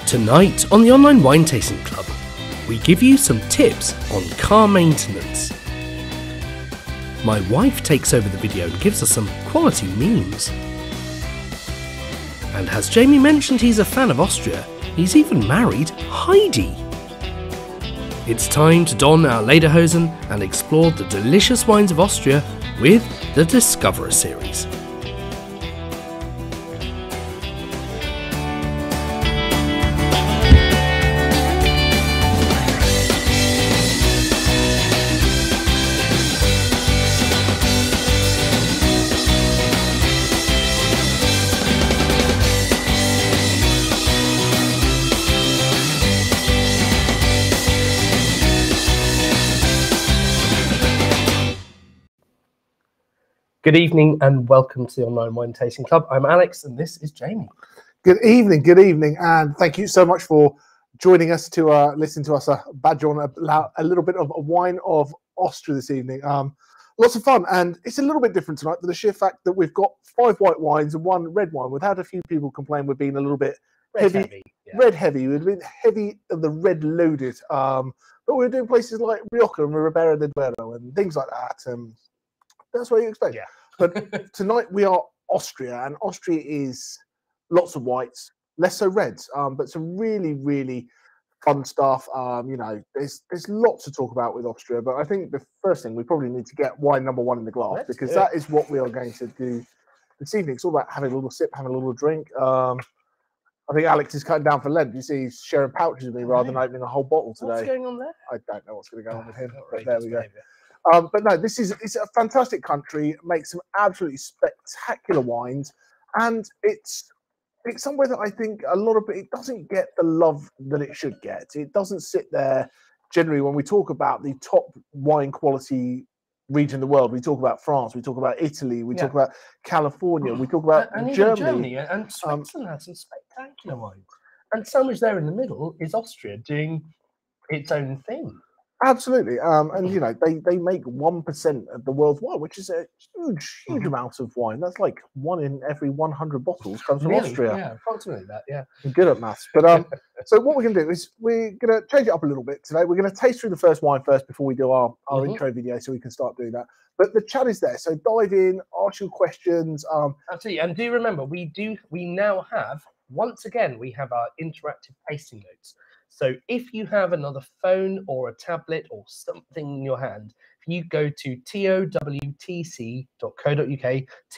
Tonight on the Online Wine Tasting Club, we give you some tips on car maintenance. My wife takes over the video and gives us some quality memes. And as Jamie mentioned he's a fan of Austria, he's even married Heidi. It's time to don our lederhosen and explore the delicious wines of Austria with the Discoverer series. Good evening and welcome to the Online Wine Tasting Club. I'm Alex and this is Jamie. Good evening, and thank you so much for joining us to listen to us badge on a little bit of a wine of Austria this evening. Lots of fun, and it's a little bit different tonight for the sheer fact that we've got 5 white wines and 1 red wine. We've had a few people complain we're being a little bit heavy. Red heavy. We've been heavy of the red loaded, but we're doing places like Rioja and Ribera del Duero and things like that. That's what you expect. Yeah. But tonight we are Austria, and Austria is lots of whites, less so reds, but some really, really fun stuff. You know, there's lots to talk about with Austria, but I think the first thing we probably need to get wine number 1 in the glass, because that is what we are going to do this evening. It's all about having a little sip, having a little drink. I think Alex is cutting down for Lent. You see, he's sharing pouches with me rather than opening a whole bottle today. What's going on there? I don't know what's going to go on with him, but there we go. But no, it's a fantastic country, makes some absolutely spectacular wines, and it's somewhere that I think a lot of it doesn't get the love that it should get. It doesn't sit there generally when we talk about the top wine quality region in the world. We talk about France, we talk about Italy, we talk about California, we talk about Germany. And Switzerland has some spectacular wines. And so much there in the middle is Austria doing its own thing. Absolutely, and you know they make 1% of the world's wine, which is a huge amount of wine. That's like 1 in every 100 bottles comes from Austria. Yeah, approximately that. Yeah, I'm good at maths. But so what we're going to do is we're going to change it up a little bit today. We're going to taste through the first wine first before we do our intro video, so we can start doing that. But the chat is there, so dive in, ask your questions. Absolutely, and do remember we now have, once again, we have our interactive tasting notes. So if you have another phone or a tablet or something in your hand, if you go to towtc.co.uk,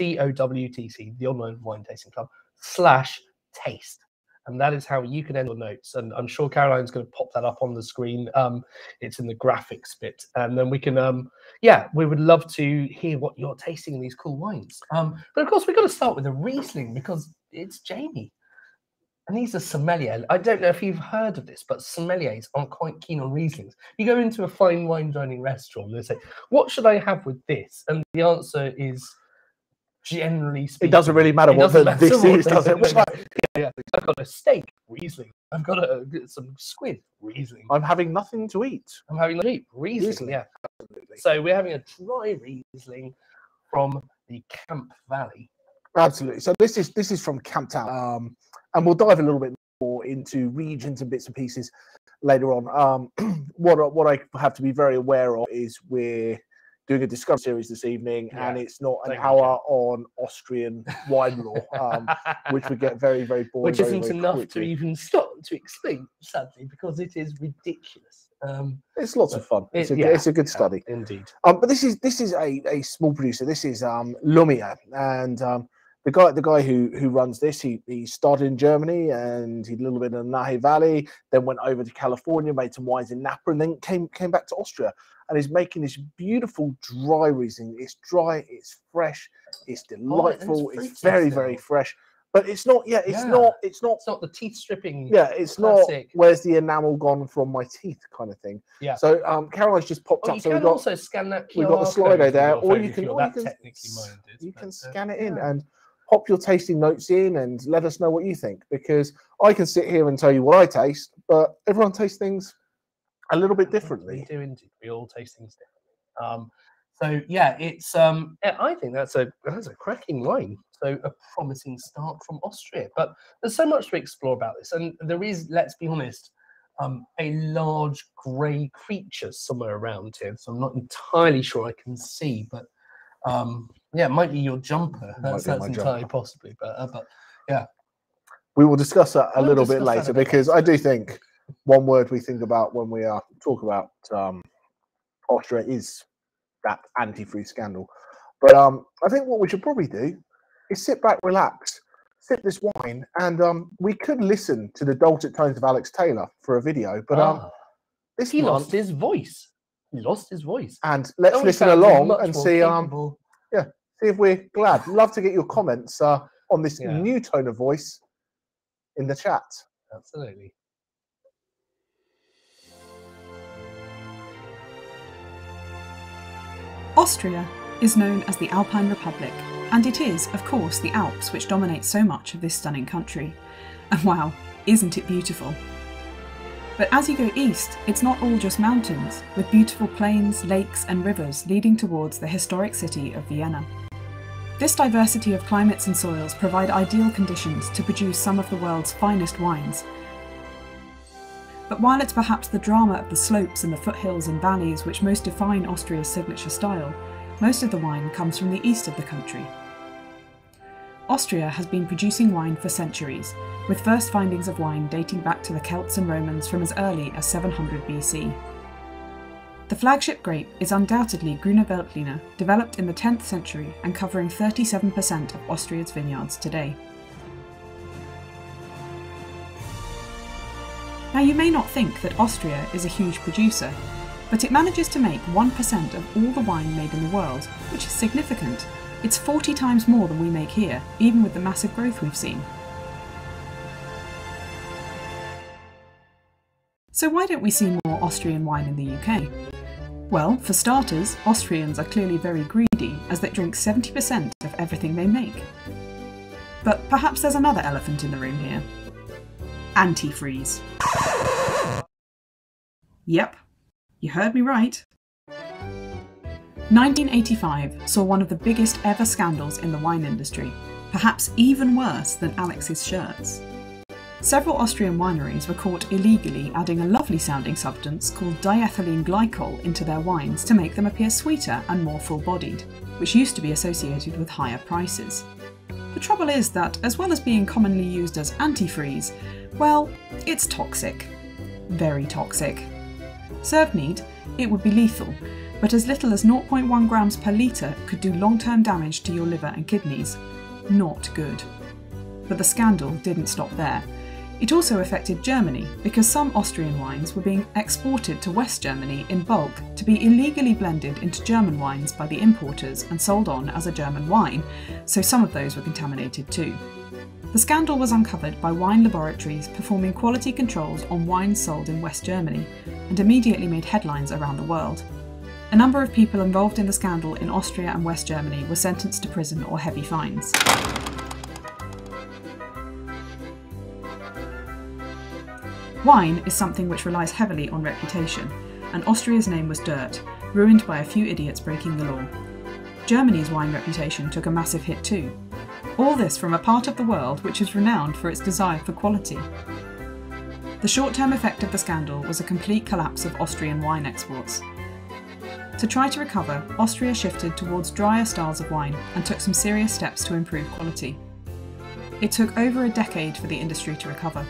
TOWTC, the Online Wine Tasting Club, /taste. And that is how you can enter notes. And I'm sure Caroline's going to pop that up on the screen. It's in the graphics bit. And then we can, we would love to hear what you're tasting in these cool wines. But of course, we've got to start with a Riesling because it's Jamie. And he's a sommelier. I don't know if you've heard of this, but sommeliers aren't quite keen on Rieslings. You go into a fine wine dining restaurant and they say, what should I have with this? And the answer is, generally speaking, it doesn't really matter what this is, does it? I've got a steak, Riesling. I've got some squid, Riesling. I'm having nothing to eat. I'm having nothing to eat, Riesling. Yeah, absolutely. So we're having a dry Riesling from the Camp Valley. Absolutely. So this is from Camptown, and we'll dive a little bit more into regions and bits and pieces later on. What I have to be very aware of is we're doing a Discovery series this evening, and it's not an hour on Austrian wine law, which would get very, very boring. Which isn't enough to even start to explain, sadly, because it is ridiculous. It's lots of fun. It's a good study, indeed. But this is a small producer. This is Lumia, and the guy who runs this, he started in Germany and he did a little bit in the Nahe Valley, then went over to California, made some wines in Napa, and then came back to Austria, and is making this beautiful dry Riesling. It's dry, it's fresh, it's delightful, it's very, very fresh. But it's not. Yeah, it's not. It's not the teeth stripping. Yeah, it's classic. Not. Where's the enamel gone from my teeth, kind of thing. Yeah. So Caroline's just popped up. You can also scan that QR We've got the Slido there, or you can scan scan it in and pop your tasting notes in and let us know what you think. Because I can sit here and tell you what I taste, but everyone tastes things a little bit differently. We do indeed. We all taste things differently. So yeah, it's yeah, I think that's a cracking wine. So a promising start from Austria. But there's so much to explore about this, and there is, let's be honest, a large grey creature somewhere around here. So I'm not entirely sure I can see, but yeah, it might be your jumper. That's entirely jumper. Possibly, but yeah. We will discuss that a little bit later, because I do think one word we think about when we talk about Austria is that antifreeze scandal. But I think what we should probably do is sit back, relax, sip this wine, and we could listen to the dulcet tones of Alex Taylor for a video. But he lost his voice. He lost his voice. And let's listen along and see see if we're glad. Love to get your comments on this new tone of voice in the chat. Absolutely. Austria is known as the Alpine Republic, and it is, of course, the Alps which dominate so much of this stunning country. And wow, isn't it beautiful? But as you go east, it's not all just mountains, with beautiful plains, lakes and rivers leading towards the historic city of Vienna. This diversity of climates and soils provide ideal conditions to produce some of the world's finest wines. But while it's perhaps the drama of the slopes and the foothills and valleys which most define Austria's signature style, most of the wine comes from the east of the country. Austria has been producing wine for centuries, with first findings of wine dating back to the Celts and Romans from as early as 700 BC. The flagship grape is undoubtedly Gruner Veltliner, developed in the 10th century and covering 37% of Austria's vineyards today. Now, you may not think that Austria is a huge producer, but it manages to make 1% of all the wine made in the world, which is significant. It's 40 times more than we make here, even with the massive growth we've seen. So why don't we see more Austrian wine in the UK? Well, for starters, Austrians are clearly very greedy, as they drink 70% of everything they make. But perhaps there's another elephant in the room here. Antifreeze. Yep, you heard me right. 1985 saw one of the biggest ever scandals in the wine industry, perhaps even worse than Alex's shirts. Several Austrian wineries were caught illegally adding a lovely sounding substance called diethylene glycol into their wines to make them appear sweeter and more full-bodied, which used to be associated with higher prices. The trouble is that, as well as being commonly used as antifreeze, well, it's toxic. Very toxic. Served neat, it would be lethal, but as little as 0.1 grams per litre could do long-term damage to your liver and kidneys. Not good. But the scandal didn't stop there. It also affected Germany, because some Austrian wines were being exported to West Germany in bulk to be illegally blended into German wines by the importers and sold on as a German wine, so some of those were contaminated too. The scandal was uncovered by wine laboratories performing quality controls on wines sold in West Germany, and immediately made headlines around the world. A number of people involved in the scandal in Austria and West Germany were sentenced to prison or heavy fines. Wine is something which relies heavily on reputation, and Austria's name was dirt, ruined by a few idiots breaking the law. Germany's wine reputation took a massive hit too. All this from a part of the world which is renowned for its desire for quality. The short-term effect of the scandal was a complete collapse of Austrian wine exports. To try to recover, Austria shifted towards drier styles of wine and took some serious steps to improve quality. It took over a decade for the industry to recover.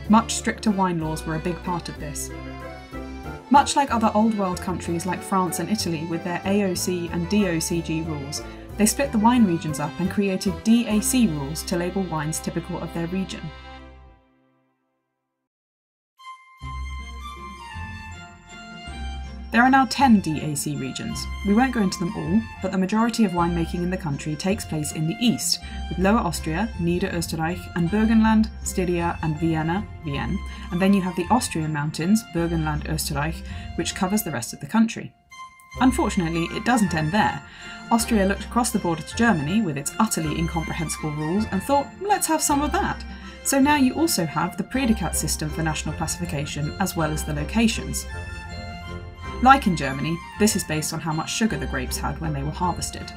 Much stricter wine laws were a big part of this. Much like other old world countries like France and Italy with their AOC and DOCG rules, they split the wine regions up and created DAC rules to label wines typical of their region. There are now 10 DAC regions. We won't go into them all, but the majority of winemaking in the country takes place in the east, with Lower Austria, Niederösterreich, and Burgenland, Styria, and Vienna, Vienne, and then you have the Austrian mountains, Burgenland, Österreich, which covers the rest of the country. Unfortunately, it doesn't end there. Austria looked across the border to Germany with its utterly incomprehensible rules and thought, let's have some of that. So now you also have the Predikat system for national classification as well as the locations. Like in Germany, this is based on how much sugar the grapes had when they were harvested.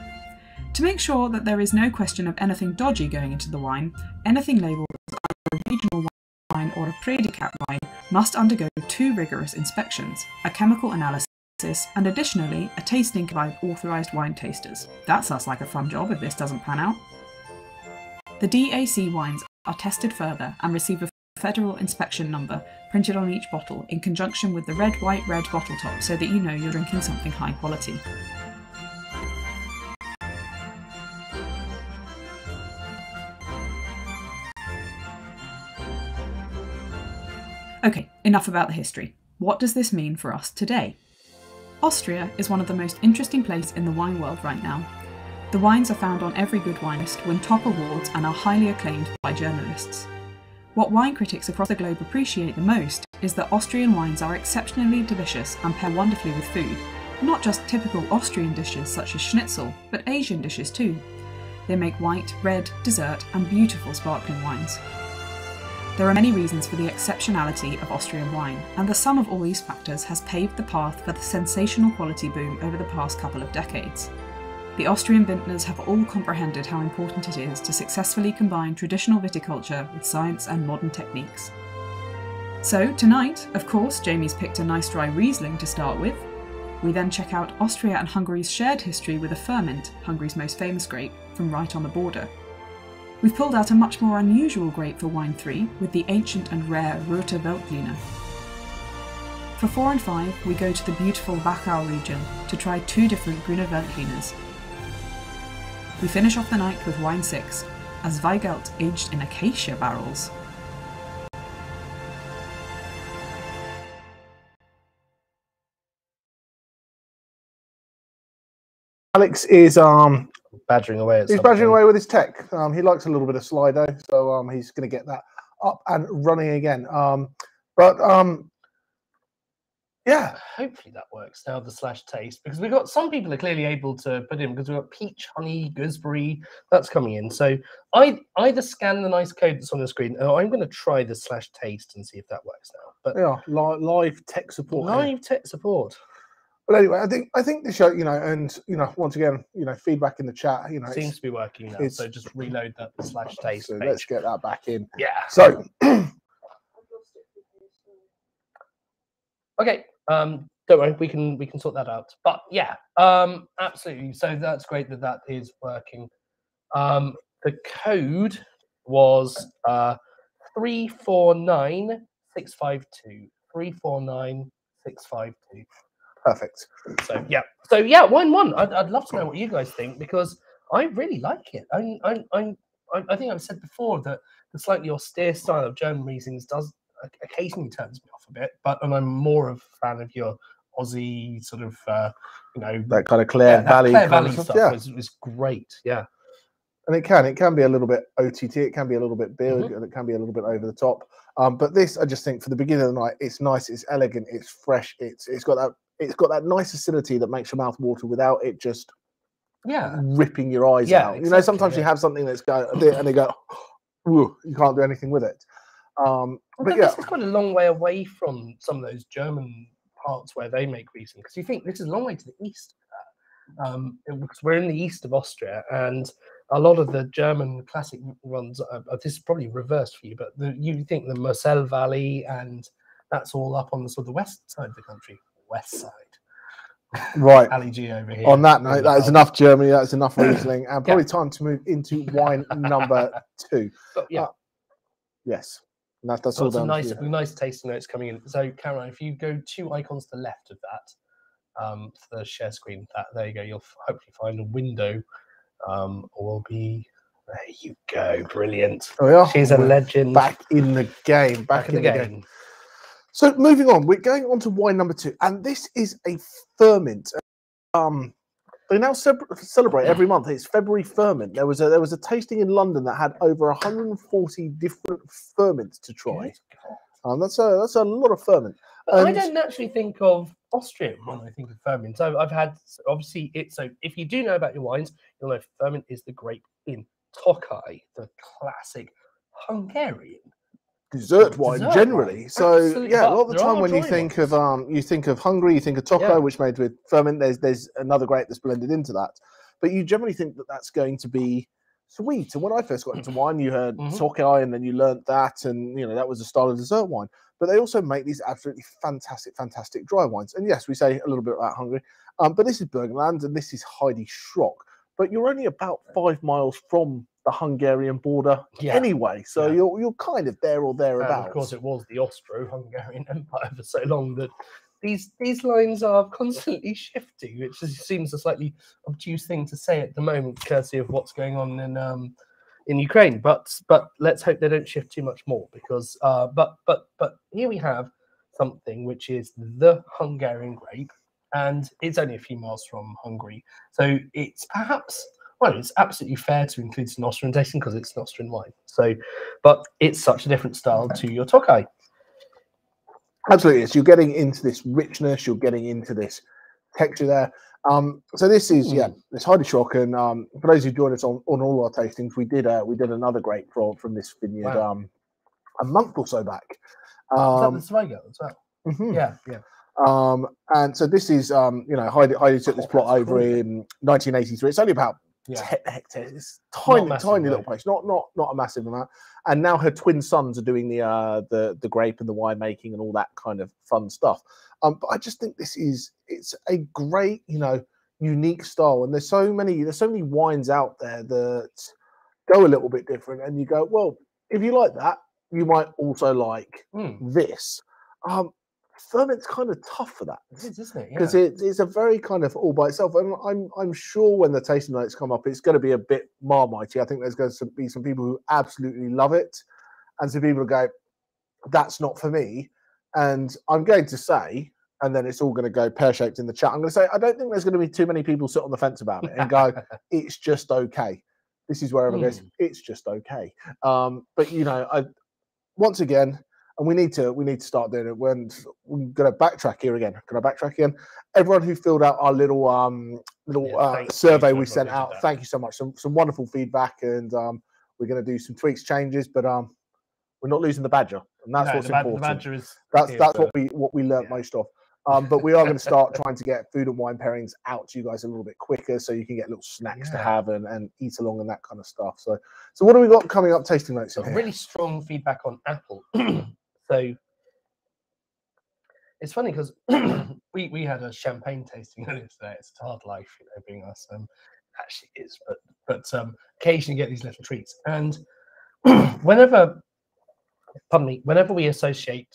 To make sure that there is no question of anything dodgy going into the wine, anything labelled as either a regional wine or a Predikat wine must undergo 2 rigorous inspections, a chemical analysis, and additionally a tasting by authorised wine tasters. That sounds like a fun job if this doesn't pan out. The DAC wines are tested further and receive a federal inspection number printed on each bottle in conjunction with the red, white, red bottle top so that you know you're drinking something high quality. Okay, enough about the history. What does this mean for us today? Austria is one of the most interesting places in the wine world right now. The wines are found on every good wine list, win top awards, and are highly acclaimed by journalists. What wine critics across the globe appreciate the most is that Austrian wines are exceptionally delicious and pair wonderfully with food. Not just typical Austrian dishes such as schnitzel, but Asian dishes too. They make white, red, dessert, and beautiful sparkling wines. There are many reasons for the exceptionality of Austrian wine, and the sum of all these factors has paved the path for the sensational quality boom over the past couple of decades. The Austrian vintners have all comprehended how important it is to successfully combine traditional viticulture with science and modern techniques. So tonight, of course, Jamie's picked a nice dry Riesling to start with. We then check out Austria and Hungary's shared history with a Furmint, Hungary's most famous grape, from right on the border. We've pulled out a much more unusual grape for Wine 3 with the ancient and rare Gruner Veltliner. For 4 and 5, we go to the beautiful Wachau region to try 2 different Gruner Veltliners. We finish off the night with Wine 6, a Zweigelt aged in acacia barrels. Alex is badgering away. He's badgering away with his tech. He likes a little bit of Slido, so he's going to get that up and running again. Yeah, hopefully that works now. The /taste, because we've got some people are clearly able to put in, because we've got peach, honey, gooseberry that's coming in. So I either scan the nice code that's on the screen, or I'm going to try the /taste and see if that works now. But yeah, live tech support. Live tech support. But anyway, I think the show, and once again, feedback in the chat, seems to be working now. So just reload that /taste. So let's get that back in. Yeah. So. Okay. Don't worry, we can sort that out. But yeah, absolutely. So that's great that is working. The code was 349652. 349652. Perfect. So yeah, Wine 1. I'd love to know what you guys think, because I really like it. I think I've said before that the slightly austere style of German Rieslings does occasionally turns me off a bit, and I'm more of a fan of your Aussie sort of, that kind of Clare Valley stuff. Is great. Yeah, and it can be a little bit OTT. It can be a little bit big, and it can be a little bit over the top. But this, I just think, for the beginning of the night, it's nice, it's elegant, it's fresh, it's got that nice acidity that makes your mouth water without it just ripping your eyes out. Exactly, sometimes you have something that's going and they go, ooh, you can't do anything with it. But this is quite a long way away from some of those German parts where they make Riesling, because you think this is a long way to the east of that. Because we're in the east of Austria, and a lot of the German classic ones, this is probably reversed for you, but you think the Moselle Valley, and that's all up on the sort of the west side of the country. West side. Right. Ali G over here. On that note, that is enough Germany, that's enough Riesling, and probably time to move into wine number 2. But, yes. That's all done. Nice tasting notes coming in. So, Caroline, if you go 2 icons to the left of that, for the share screen, there you go. You'll hopefully find a window, or will be. There you go. Brilliant. Oh, yeah. She's a legend. Back in the game. Back in the game. So, moving on, we're going on to wine number 2, and this is a Furmint. They now celebrate every month. It's February Furmint. There was a tasting in London that had over 140 different Furmints to try. That's a lot of Furmint. I don't naturally think of Austrian when I think of Furmint. I've had, obviously, so if you do know about your wines, you'll know Furmint is the grape in Tokaj, the classic Hungarian dessert wine Dessert generally. wine. So Absolutely. yeah, a But lot of the there time are when you dry think ones. of Hungary, you think of Tocco, Yeah. which made with Furmint. There's another grape that's blended into that, but you generally think that that's going to be sweet. And when I first got into wine, you heard Tocco, and then you learnt that, and that was a style of dessert wine. But they also make these absolutely fantastic dry wines. And yes, we say a little bit about Hungary, but this is Burgenland and this is Heidi Schrock. But you're only about 5 miles from the Hungarian border anyway, so you're kind of there or thereabouts. And of course, it was the Austro-Hungarian Empire for so long that these lines are constantly shifting, which seems a slightly obtuse thing to say at the moment, courtesy of what's going on in Ukraine. But let's hope they don't shift too much more, because but here we have something which is the Hungarian grape, and it's only a few miles from Hungary, so it's perhaps. Well, it's absolutely fair to include some Austrian tasting because it's an Austrian wine. So, but it's such a different style to your Tocco. Absolutely, you're getting into this richness, you're getting into this texture there. So this is this Heidi Schrock, and for those who joined us on all our tastings, we did another grape from this vineyard a month or so back. Is that the Zweigelt as well? Yeah. And so this is Heidi took this plot over in 1983. It's only about 10 hectares. It's tiny little place, not a massive amount. And now her twin sons are doing the grape and the winemaking and all that kind of fun stuff. But I just think it's a great, unique style. And there's so many wines out there that go a little bit different. And you go, well, if you like that, you might also like this. Furmint's kind of tough for that. It is, isn't it? Because it's a very kind of all by itself. And I'm sure when the tasting notes come up, it's going to be a bit marmitey. I think there's going to be some people who absolutely love it, and some people who go, that's not for me. And I'm going to say, and then it's all going to go pear-shaped in the chat, I'm going to say, I don't think there's going to be too many people sit on the fence about it and go, it's just okay. This is where everyone goes, it's just okay. But, once again, and we need to start doing it. We're going to backtrack here again. Can I backtrack again? Everyone who filled out our little survey we sent out, thank you so much. Some wonderful feedback, and we're going to do some tweaks, changes, but we're not losing the badger, and that's what's important. The badger is that's what we learnt most of. But we are going to start trying to get food and wine pairings out to you guys a little bit quicker, so you can get little snacks to have and eat along and that kind of stuff. So what do we got coming up? Tasting notes. Really strong feedback on apple. So it's funny because we had a champagne tasting earlier today. It's a hard life, being us. Actually is, but occasionally get these little treats. And whenever we associate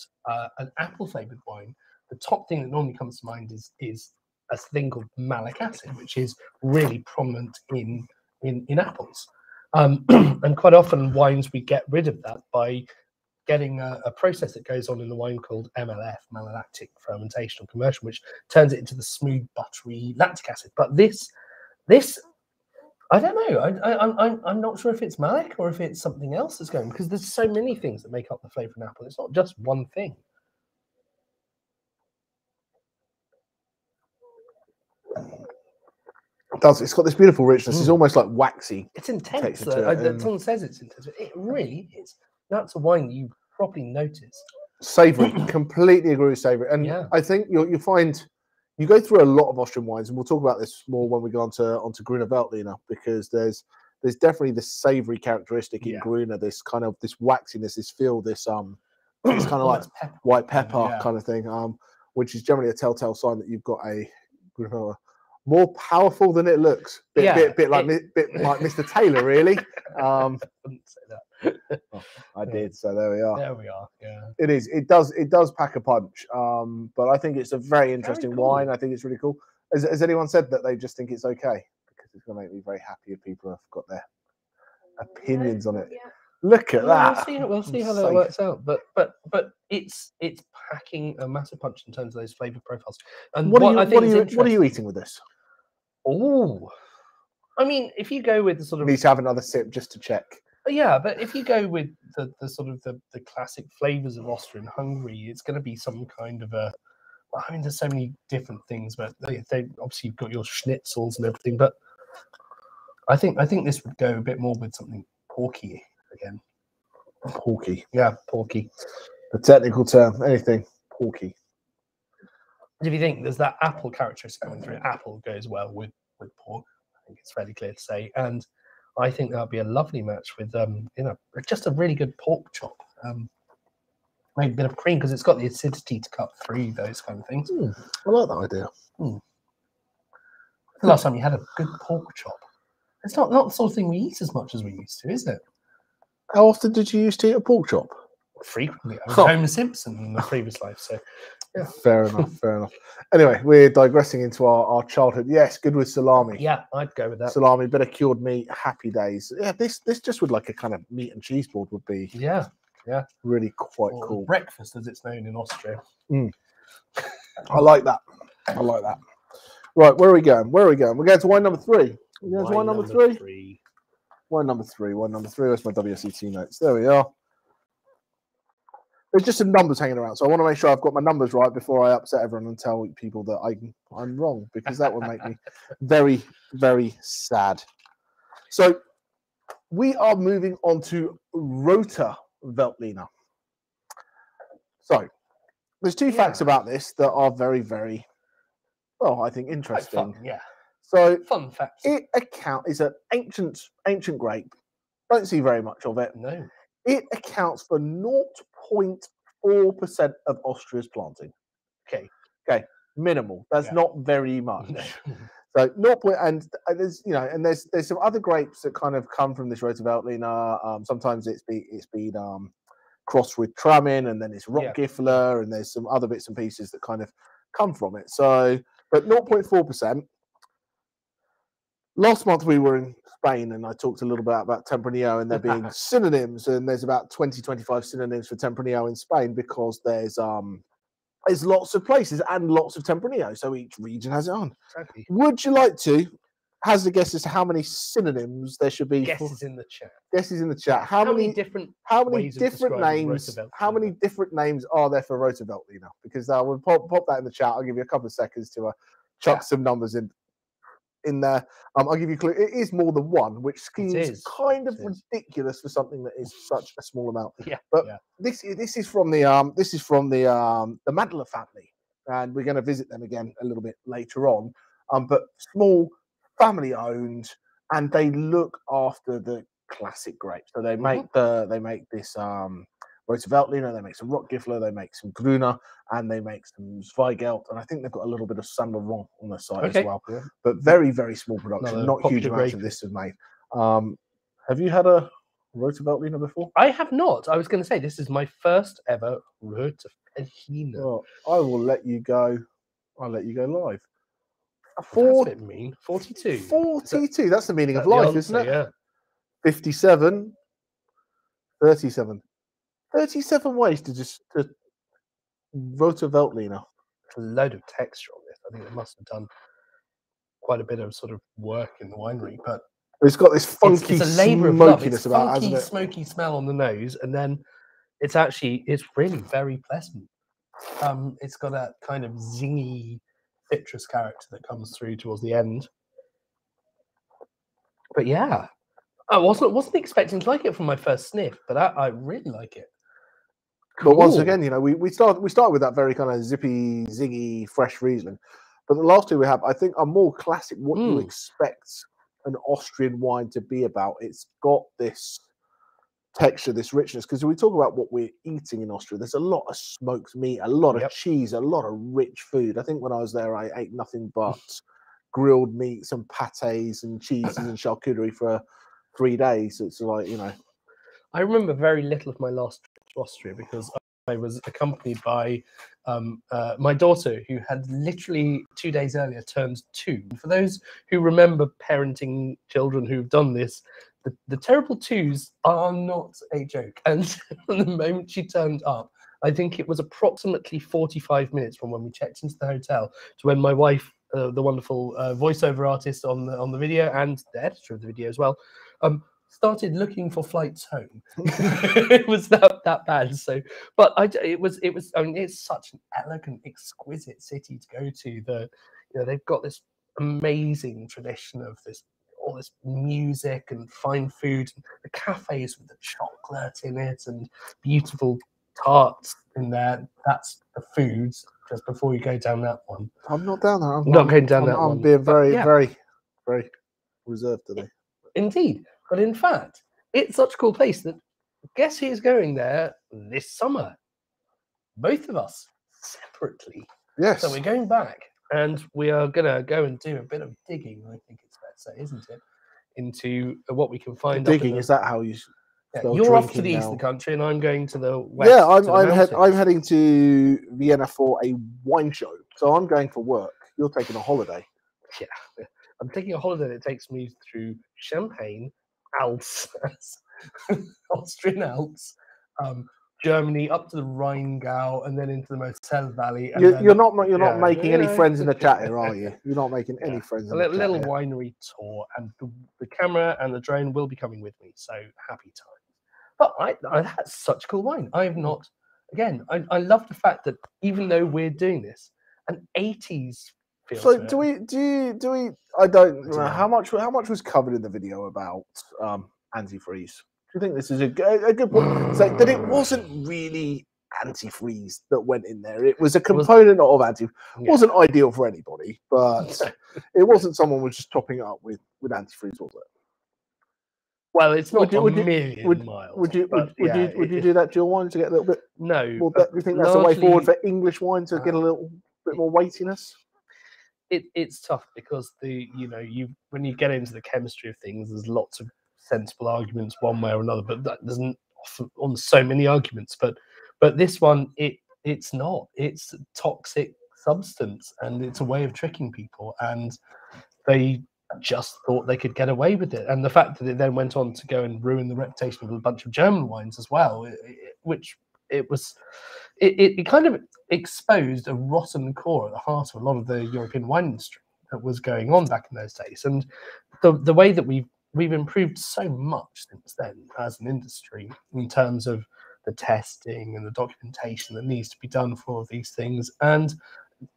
an apple flavored wine, the top thing that normally comes to mind is a thing called malic acid, which is really prominent in apples. And quite often wines, we get rid of that by getting a process that goes on in the wine called MLF, malolactic fermentation or conversion, which turns it into the smooth, buttery lactic acid. But this, I don't know. I'm not sure if it's malic or if it's something else that's going, because there's so many things that make up the flavour of an apple. It's not just one thing. It's got this beautiful richness. It's almost like waxy. It's intense. Someone says it's intense. It really is. That's a wine that you properly notice. Savoury. Completely agree with savoury. And I think you find you go through a lot of Austrian wines, and we'll talk about this more when we go onto Gruner Veltliner, because there's definitely this savoury characteristic in Gruner. This kind of this waxiness, this feel, this it's kind of like white pepper kind of thing, which is generally a telltale sign that you've got a Gruner more powerful than it looks. Bit like Mr. Taylor, really. I wouldn't say that. I did, so there we are. There we are. Yeah, it is. It does pack a punch. But I think it's a very interesting wine. I think it's really cool. Has anyone said that they just think it's okay? Because it's going to make me very happy if people have got their opinions on it. Look at that. We'll see how that works out. But it's packing a massive punch in terms of those flavour profiles. And what are you eating with this? Oh, I mean, if you go with the sort of, need to have another sip just to check. Yeah, but if you go with the sort of the classic flavours of Austria and Hungary, it's going to be some kind of a. I mean, there's so many different things, but they obviously you've got your schnitzels and everything. But I think this would go a bit more with something porky again. Porky. Yeah, porky. The technical term, anything porky. If you think there's that apple characteristic coming through, apple goes well with pork. I think it's fairly clear to say, and I think that would be a lovely match with just a really good pork chop. Maybe a bit of cream because it's got the acidity to cut through those kind of things. I like that idea. The last time you had a good pork chop, it's not the sort of thing we eat as much as we used to, is it? How often did you used to eat a pork chop? Frequently. I was Homer Simpson in the previous life, so yeah. Fair enough, fair enough. Anyway, we're digressing into our childhood. Yes, good with salami. Yeah, I'd go with that. Salami, bit of cured meat, happy days. Yeah, this just with like a kind of meat and cheese board would be really quite cool. Breakfast, as it's known in Austria. I like that. I like that. Right, where are we going? We're going to wine number 3. We're going to wine number 3. Wine number 3. Where's my WSET notes? There we are. There's just some numbers hanging around, so I want to make sure I've got my numbers right before I upset everyone and tell people that I'm wrong, because that would make me very, very sad. So we are moving on to Gruner Veltliner. So there's 2 facts about this that are very, very, well, I think interesting. Fun, yeah. So fun facts. It's an ancient grape. Don't see very much of it. No. It accounts for 0.4% of Austria's planting. Okay, minimal. That's not very much. No. So 0. And there's there's some other grapes that kind of come from this Gruner Veltliner. Sometimes it's been crossed with Trammin, and then it's Rockgifler, and there's some other bits and pieces that kind of come from it. So, but 0.4%. Last month we were in Spain, and I talked a little bit about Tempranillo and there being synonyms, and there's about 20-25 synonyms for Tempranillo in Spain, because there's lots of places and lots of Tempranillo, so each region has its own. Exactly. Would you like to hazard a guess as to how many synonyms there should be? Guesses in the chat. Guesses in the chat. How many different names? How many different names are there for Gruner Veltliner? Because I will pop that in the chat. I'll give you a couple of seconds to chuck some numbers in there. I'll give you a clue. It is more than one, which seems kind of ridiculous for something that is such a small amount. Yeah. But this is from the Mandler family, and we're going to visit them again a little bit later on. But small, family owned, and they look after the classic grapes. So they make this Gruner Veltliner, they make some Rockgifler, they make some Gruner, and they make some Zweigelt, and I think they've got a little bit of Saint Laurent on their side as well. Yeah. But very, very small production. Not huge amounts of this is made. Have you had a Gruner Veltliner before? I have not. I was going to say this is my first ever Gruner Veltliner. Well, I will let you go. I'll let you go live. That's what it means. 42. 42. That's the meaning of life, isn't it? Yeah. 57. 37. 37 ways to Gruner Veltliner. A load of texture on this. I think they must have done quite a bit of sort of work in the winery, but it's got this funky it's a labour of love. smokiness it's about it, funky, hasn't it? Smoky smell on the nose, and then it's really very pleasant. It's got that kind of zingy citrus character that comes through towards the end. But yeah, I wasn't expecting to like it from my first sniff, but I really like it. But once again, we start with that very kind of zippy, zingy, fresh Riesling. But the last 2 we have, I think, are more classic. What you expect an Austrian wine to be about. It's got this texture, this richness. Because when we talk about what we're eating in Austria, there's a lot of smoked meat, a lot of cheese, a lot of rich food. I think when I was there, I ate nothing but grilled meats and pâtés and cheeses and charcuterie for 3 days. It's like, I remember very little of my last trip to Austria because I was accompanied by my daughter, who had literally 2 days earlier turned 2. For those who remember parenting children who've done this, the terrible 2s are not a joke. And from the moment she turned up, I think it was approximately 45 minutes from when we checked into the hotel to when my wife, the wonderful voiceover artist on the video and the editor of the video as well, started looking for flights home. It was that bad. So, but it was. I mean, it's such an elegant, exquisite city to go to. They've got this amazing tradition of this all this music and fine food, and the cafes with the chocolate in it and beautiful tarts in there. That's the foods just before you go down that one. I'm not down there. I'm Not going down that one. I'm being very, yeah. very, very reserved today. Indeed. But in fact, it's such a cool place that guess who's going there this summer? Both of us separately. Yes. So we're going back and we are going to go and do a bit of digging, I think it's fair to say, isn't it? Into what we can find. Digging, is that how you... Yeah, you're off to the east of the country and I'm going to the west. Yeah, I'm heading to Vienna for a wine show. So I'm going for work. You're taking a holiday. Yeah. I'm taking a holiday that takes me through Champagne, Alps, Austrian Alps, Germany, up to the Rheingau, and then into the Moselle Valley. And you're not making any friends in the chat here, are you? You're not making any friends in the chat. A little winery tour, and the camera and the drone will be coming with me, so happy time. But that's such cool wine. I've not, again, I love the fact that even though we're doing this, an 80s feel. So do we? I don't know how much was covered in the video about antifreeze. Do you think this is a good point? So that it wasn't really antifreeze that went in there. It was a component of antifreeze. It wasn't ideal for anybody, but it wasn't someone was just topping it up with antifreeze, was it? Well, it's not a million miles. Would you do that to your wine to get a little bit? No. Well, do you think that's the way forward for English wine to get a little bit more weightiness? It's tough because when you get into the chemistry of things, there's lots of sensible arguments one way or another, but that doesn't often on so many arguments. But this one, it's not. It's a toxic substance, and it's a way of tricking people, and they just thought they could get away with it. And the fact that it then went on to go and ruin the reputation of a bunch of German wines as well, it kind of exposed a rotten core at the heart of a lot of the European wine industry that was going on back in those days. And the way that we've improved so much since then as an industry in terms of the testing and the documentation that needs to be done for all of these things. And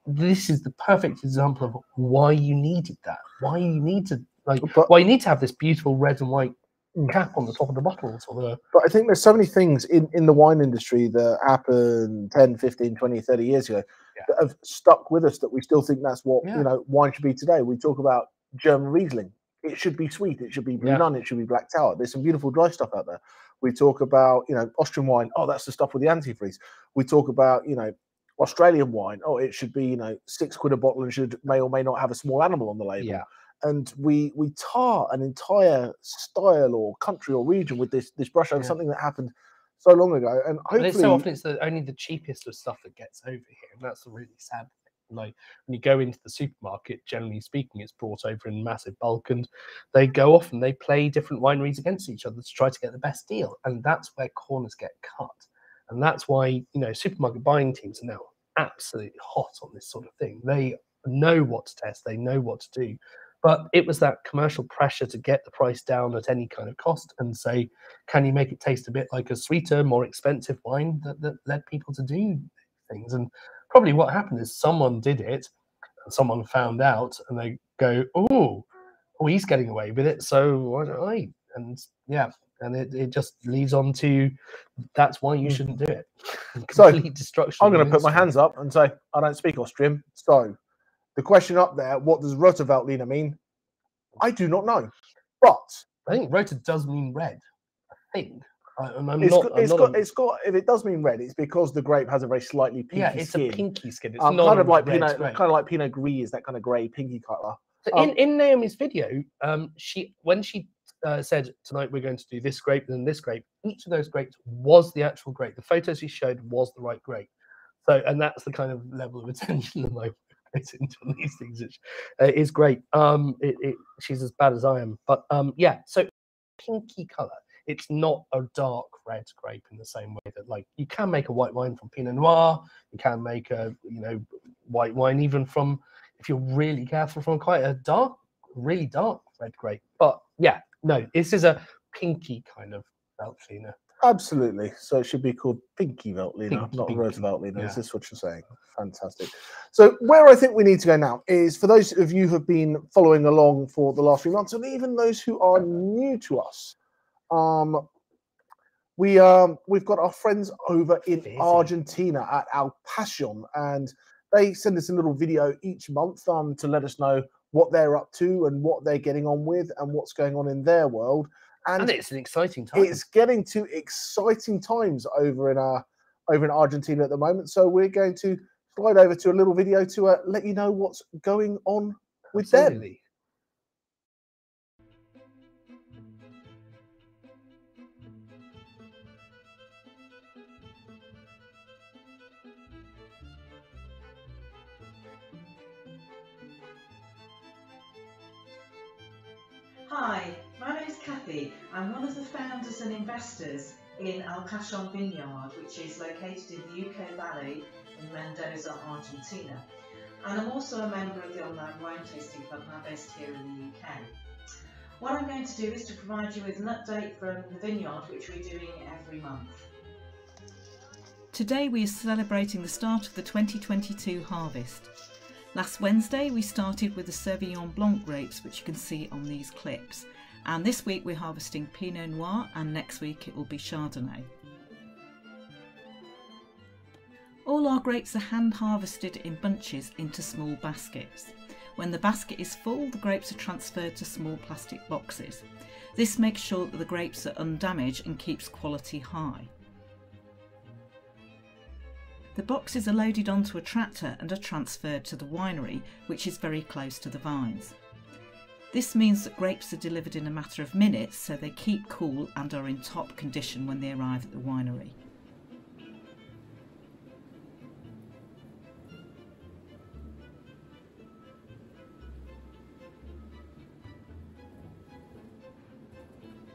this is the perfect example of why you needed that. Why you need to have this beautiful red and white cap on the top of the bottles. But I think there's so many things in the wine industry that happened 10, 15, 20, 30 years ago that have stuck with us, that we still think that's what wine should be today. We talk about German Riesling. It should be sweet. It should be Blue Nun. It should be Black Tower. There's some beautiful dry stuff out there. We talk about, Austrian wine. Oh, that's the stuff with the antifreeze. We talk about, Australian wine. Oh, it should be, £6 a bottle and may or may not have a small animal on the label. Yeah. And we tar an entire style or country or region with this brush over something that happened so long ago. And hopefully, it's so often it's only the cheapest of stuff that gets over here, and that's the really sad thing. Like when you go into the supermarket, generally speaking, it's brought over in massive bulk, and they go off and they play different wineries against each other to try to get the best deal, and that's where corners get cut. And that's why supermarket buying teams are now absolutely hot on this sort of thing. They know what to test, they know what to do. But it was that commercial pressure to get the price down at any kind of cost and say, can you make it taste a bit like a sweeter, more expensive wine that led people to do things? And probably what happened is someone did it, and someone found out, and they go, oh, he's getting away with it, so why don't I? And it just leads on to that's why you shouldn't do it. Complete destruction. I'm going to put my hands up and say, I don't speak Austrian, so the question up there, what does Gruner Veltliner mean? I do not know. But I think Rota does mean red. I think. If it does mean red, it's because the grape has a very slightly pinky skin. It's a pinky skin. It's kind of like Pinot Gris is that kind of grey, pinky colour. So in Naomi's video, when she said tonight we're going to do this grape and then this grape, each of those grapes was the actual grape. The photos she showed was the right grape. So, and that's the kind of level of attention that I into these things. It is great. She's as bad as I am, but so pinky color. It's not a dark red grape in the same way that, like, you can make a white wine from Pinot Noir. You can make a white wine even from, if you're really careful, from quite a dark, really dark red grape. But no, this is a pinky kind of Veltliner. Absolutely. So it should be called Pinky Veltliner, not Rosa Veltliner. Yeah. Is this what you're saying? Fantastic. So where I think we need to go now is for those of you who have been following along for the last few months, and even those who are new to us, we've got our friends over in Argentina at Alpine, and they send us a little video each month to let us know what they're up to and what they're getting on with and what's going on in their world. And it's an exciting time. It's getting to exciting times over in Argentina at the moment. So we're going to slide over to a little video to let you know what's going on with them. Hi, my name is Kathy. I'm one of the founders and investors in Alpine Vineyard, which is located in the UK Valley in Mendoza, Argentina. And I'm also a member of the online wine tasting club, now based here in the UK. What I'm going to do is to provide you with an update from the vineyard, which we're doing every month. Today we are celebrating the start of the 2022 harvest. Last Wednesday we started with the Sauvignon Blanc grapes, which you can see on these clips, and this week we're harvesting Pinot Noir, and next week it will be Chardonnay. All our grapes are hand harvested in bunches into small baskets. When the basket is full, the grapes are transferred to small plastic boxes. This makes sure that the grapes are undamaged and keeps quality high. The boxes are loaded onto a tractor and are transferred to the winery, which is very close to the vines. This means that grapes are delivered in a matter of minutes, so they keep cool and are in top condition when they arrive at the winery.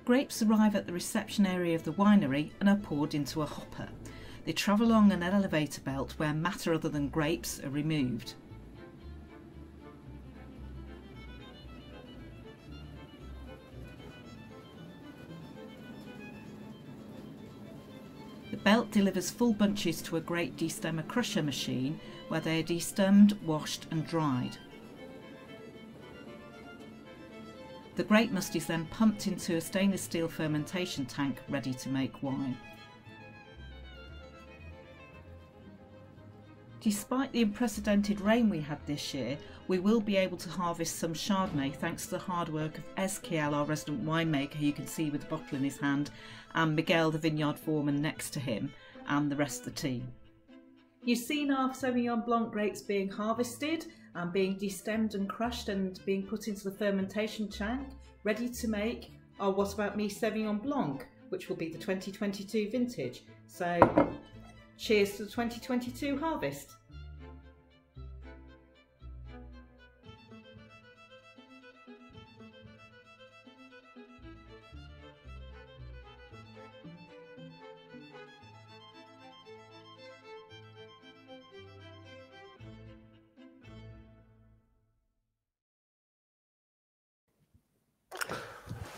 Grapes arrive at the reception area of the winery and are poured into a hopper. They travel along an elevator belt where matter other than grapes are removed. The belt delivers full bunches to a grape destemmer crusher machine where they are destemmed, washed and dried. The grape must is then pumped into a stainless steel fermentation tank ready to make wine. Despite the unprecedented rain we had this year, we will be able to harvest some Chardonnay thanks to the hard work of Ezekiel, our resident winemaker, who you can see with the bottle in his hand, and Miguel, the vineyard foreman, next to him, and the rest of the team. You've seen our Sauvignon Blanc grapes being harvested and being destemmed and crushed and being put into the fermentation tank, ready to make our What About Me Sauvignon Blanc, which will be the 2022 vintage. So, cheers to the 2022 harvest.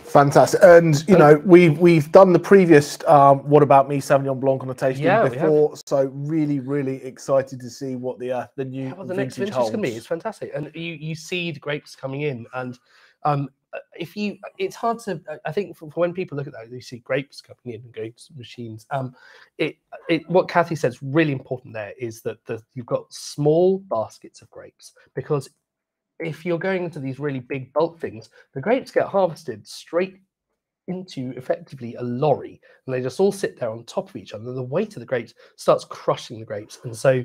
Fantastic. And you know, we've done the previous What About Me Sauvignon Blanc on a tasting before, so really excited to see what the new the next vintage is going to be. It's fantastic, and you see the grapes coming in, and it's hard to, I think for when people look at that, they see grapes coming in and going to machines. What Kathy said is really important there is that you've got small baskets of grapes, because if you're going into these really big bulk things, the grapes get harvested straight into effectively a lorry, and they just all sit there on top of each other. The weight of the grapes starts crushing the grapes, and so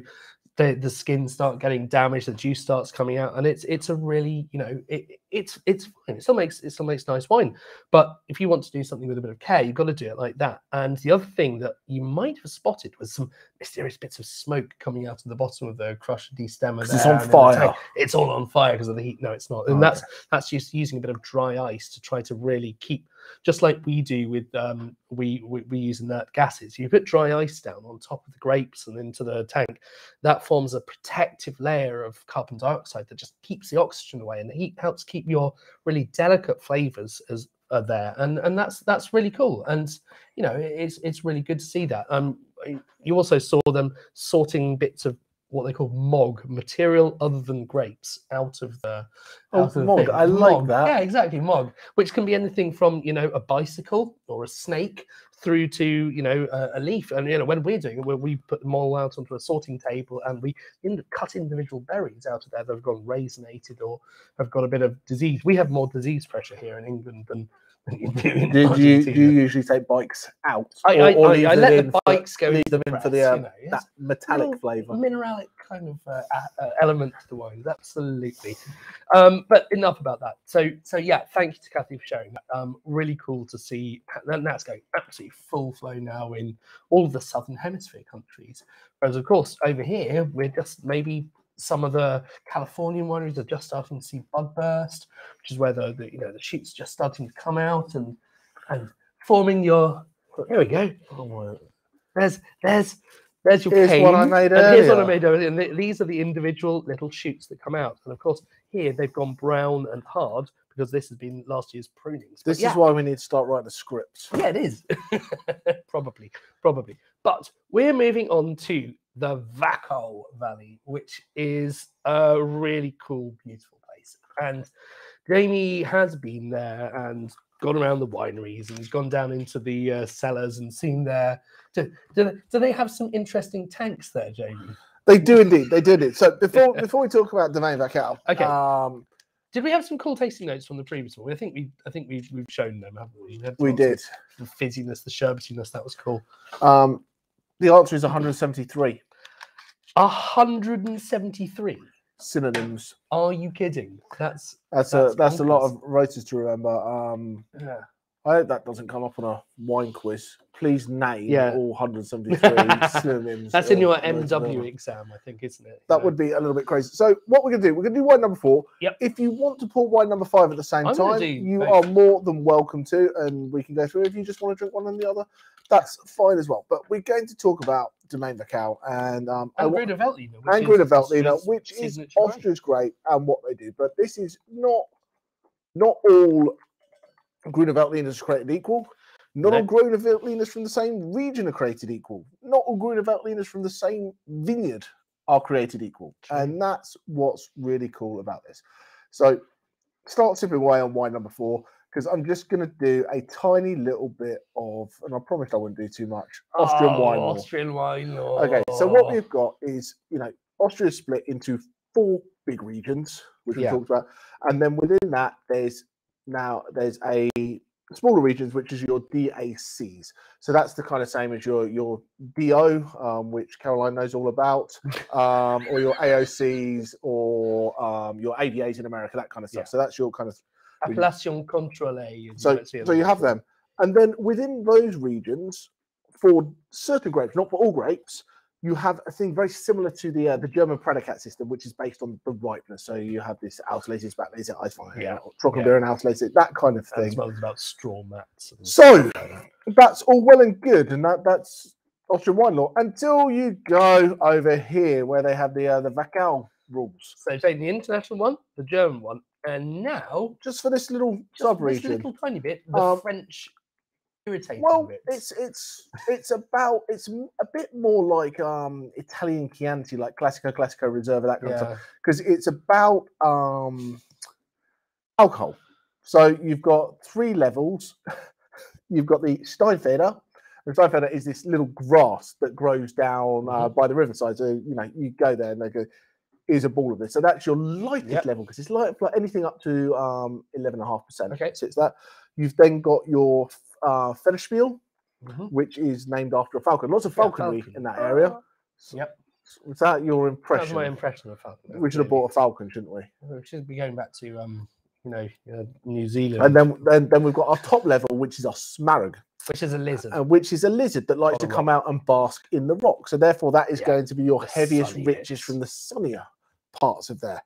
the skins start getting damaged, the juice starts coming out, and it's a really, you know, it's fine. It still makes nice wine, but if you want to do something with a bit of care, you've got to do it like that. And the other thing that you might have spotted was some mysterious bits of smoke coming out of the bottom of the crushed destemmer. It's on fire. It's all on fire because of the heat. No, it's not, and that's just using a bit of dry ice to try to really keep, just like we do with we use inert gases. You put dry ice down on top of the grapes and into the tank. That forms a protective layer of carbon dioxide that just keeps the oxygen away, and the heat helps keep your really delicate flavors as there, and that's really cool. And you know, it's really good to see that. You also saw them sorting bits of what they call MOG, material other than grapes, out of the MOG. thing. I like that. Yeah, exactly, MOG, which can be anything from, you know, a bicycle or a snake through to, you know, a leaf. And you know, when we're doing it, we put them all out onto a sorting table, and we cut individual berries out of there that have gone raisinated or have got a bit of disease. We have more disease pressure here in England than you do in Do you Argentina. usually take bikes out? I leave let them the bikes go leave into them the in for press, the you know, that metallic little flavour. mineralic kind of element to the wines, absolutely. But enough about that. So yeah, thank you to Kathy for sharing that. Really cool to see. And that's going absolutely full flow now in all of the Southern Hemisphere countries. Whereas of course over here we're just maybe some of the Californian wineries are just starting to see bud burst, which is where the you know, the shoots just starting to come out and forming your. Here we go. Oh, There's your here's cane, one I made and here's what I earlier. made earlier. And these are the individual little shoots that come out. And of course, here they've gone brown and hard because this has been last year's prunings. This is why we need to start writing a script. Yeah, it is. probably. But we're moving on to the Vacol Valley, which is a really cool, beautiful place. And Jamie has been there and gone around the wineries, and he's gone down into the cellars and seen there. Do they have some interesting tanks there, Jamie? They do indeed. They do indeed. So before we talk about Domaine Vacol, okay. Did we have some cool tasting notes from the previous one? I think we've shown them, haven't we? We did. The fizziness, the sherbetiness, that was cool. The answer is 173. 173 synonyms. Are you kidding? That's a lot of rotors to remember. Yeah. I hope that doesn't come up on a wine quiz. Please name all 173 synonyms. That's in your MW exam, I think, isn't it? That would be a little bit crazy. So what we're going to do, we're going to do wine number 4. Yep. If you want to pour wine number 5 at the same time, you are more than welcome to, and we can go through. If you just want to drink one and the other, that's fine as well. But we're going to talk about Domaine Vacol and Gruner Veltliner, which is Austria's great and what they do. But this is not all Gruner Veltliners are created equal. Not all Gruner Veltliners from the same region are created equal. Not all Gruner Veltliners from the same vineyard are created equal. True. And that's what's really cool about this. So start sipping away on wine number 4, because I'm just going to do a tiny little bit of, and I promised I wouldn't do too much, Austrian wine lore. Austrian wine lore. Okay, so what we've got is, you know, Austria is split into 4 big regions, which we talked about. And then within that, there's a smaller regions, which is your DACs. So that's the kind of same as your DO, which Caroline knows all about, or your AOCs, or your AVAs in America, that kind of stuff. So that's your kind of appellation contrôlée. So you have them, and then within those regions, for certain grapes, not for all grapes, you have a thing very similar to the German predicate system, which is based on the ripeness. So you have this Auslese, Spätlese, Eiswein, Trockenbeer and Auslese, that kind of thing. As well as about straw mats. So that's all well and good, and that's Austrian wine law, until you go over here where they have the Vacol rules. So take the international one, the German one, and now just for this little sub-region, this little tiny bit, the French. Well, it's a bit more like Italian Chianti, like Classico, Reserva, that kind of stuff, because it's about alcohol. So you've got 3 levels. You've got the Steinfeder. The Steinfeder is this little grass that grows down by the riverside. So you know, you go there and they go, "Here's a ball of this." So that's your lightest level, because it's light, like anything up to 11.5%. Okay, so it's that. You've then got your Federspiel, which is named after a falcon. Lots of falconry in that area. Yep. Was that your impression? That was my impression of falcon. We should have bought a falcon, shouldn't we? We should be going back to New Zealand. And then we've got our top level, which is our Smaragd, which is a lizard. Which is a lizard that likes to come out and bask in the rock. So therefore, that is going to be your heaviest, richest from the sunnier parts of there.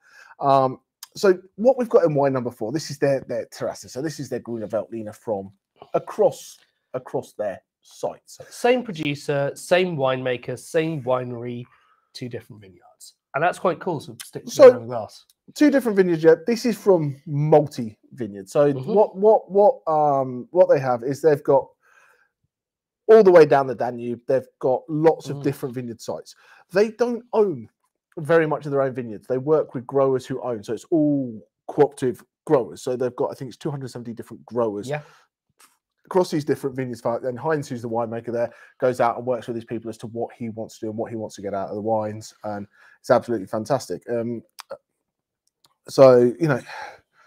So what we've got in wine number 4, this is their terraces. So this is their Gruner Veltliner from across their sites. Same producer, same winemaker, same winery, 2 different vineyards. And that's quite cool. So stick to the glass. 2 different vineyards. Yeah. This is from multi vineyard. So what they have is they've got all the way down the Danube. They've got lots of different vineyard sites. They don't own very much of their own vineyards. They work with growers who own. So it's all cooperative growers. So they've got, I think it's 270 different growers across these different vineyards. And Heinz, who's the winemaker there, goes out and works with these people as to what he wants to do and what he wants to get out of the wines. And it's absolutely fantastic. So, you know,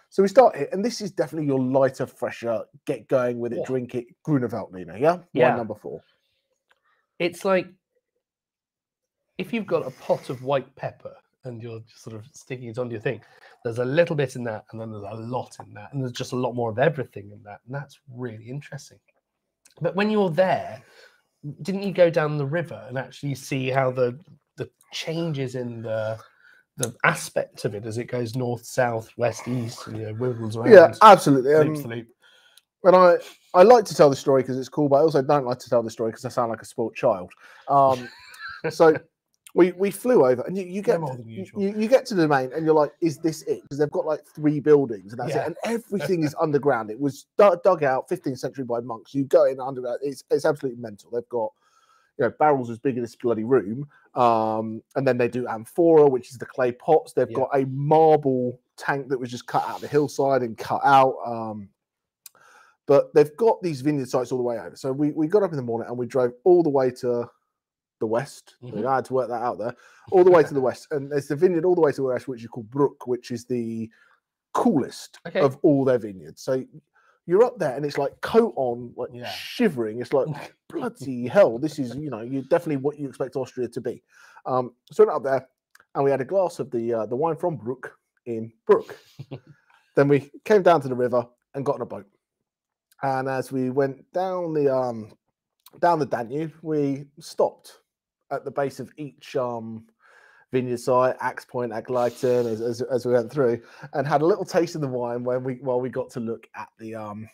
so we start here, and this is definitely your lighter, fresher, get going with it, drink it, Gruner Veltliner, Wine number 4. It's like if you've got a pot of white pepper and you're just sort of sticking it onto your thing, there's a little bit in that, and then there's a lot in that, and there's just a lot more of everything in that, and that's really interesting. But when you're there, didn't you go down the river and actually see how the changes in the aspect of it as it goes north, south, west, east, and, you know, wiggles around? Yeah, absolutely. Absolutely. And I like to tell the story because it's cool, but I also don't like to tell the story because I sound like a spoiled child. So we flew over, and you get you get to the domain, and you're like, is this it? Because they've got like 3 buildings, and that's it, and everything is underground. It was dug out 15th century by monks. You go in underground, it's absolutely mental. They've got, you know, barrels as big as this bloody room, and then they do amphora, which is the clay pots. They've got a marble tank that was just cut out the hillside and cut out. But they've got these vineyard sites all the way over. So we got up in the morning and we drove all the way to the west. I had to work that out there. All the way to the west. And there's the vineyard all the way to the west, which is called Bruck, which is the coolest of all their vineyards. So you're up there and it's like coat on, like shivering. It's like, bloody hell, this is, you know, you're definitely what you expect Austria to be. So we went up there and we had a glass of the wine from Bruck in Bruck. Then we came down to the river and got on a boat. And as we went down the Danube, we stopped at the base of each vineyard site, Axe Point, Agleiten, as we went through, and had a little taste of the wine while we got to look at the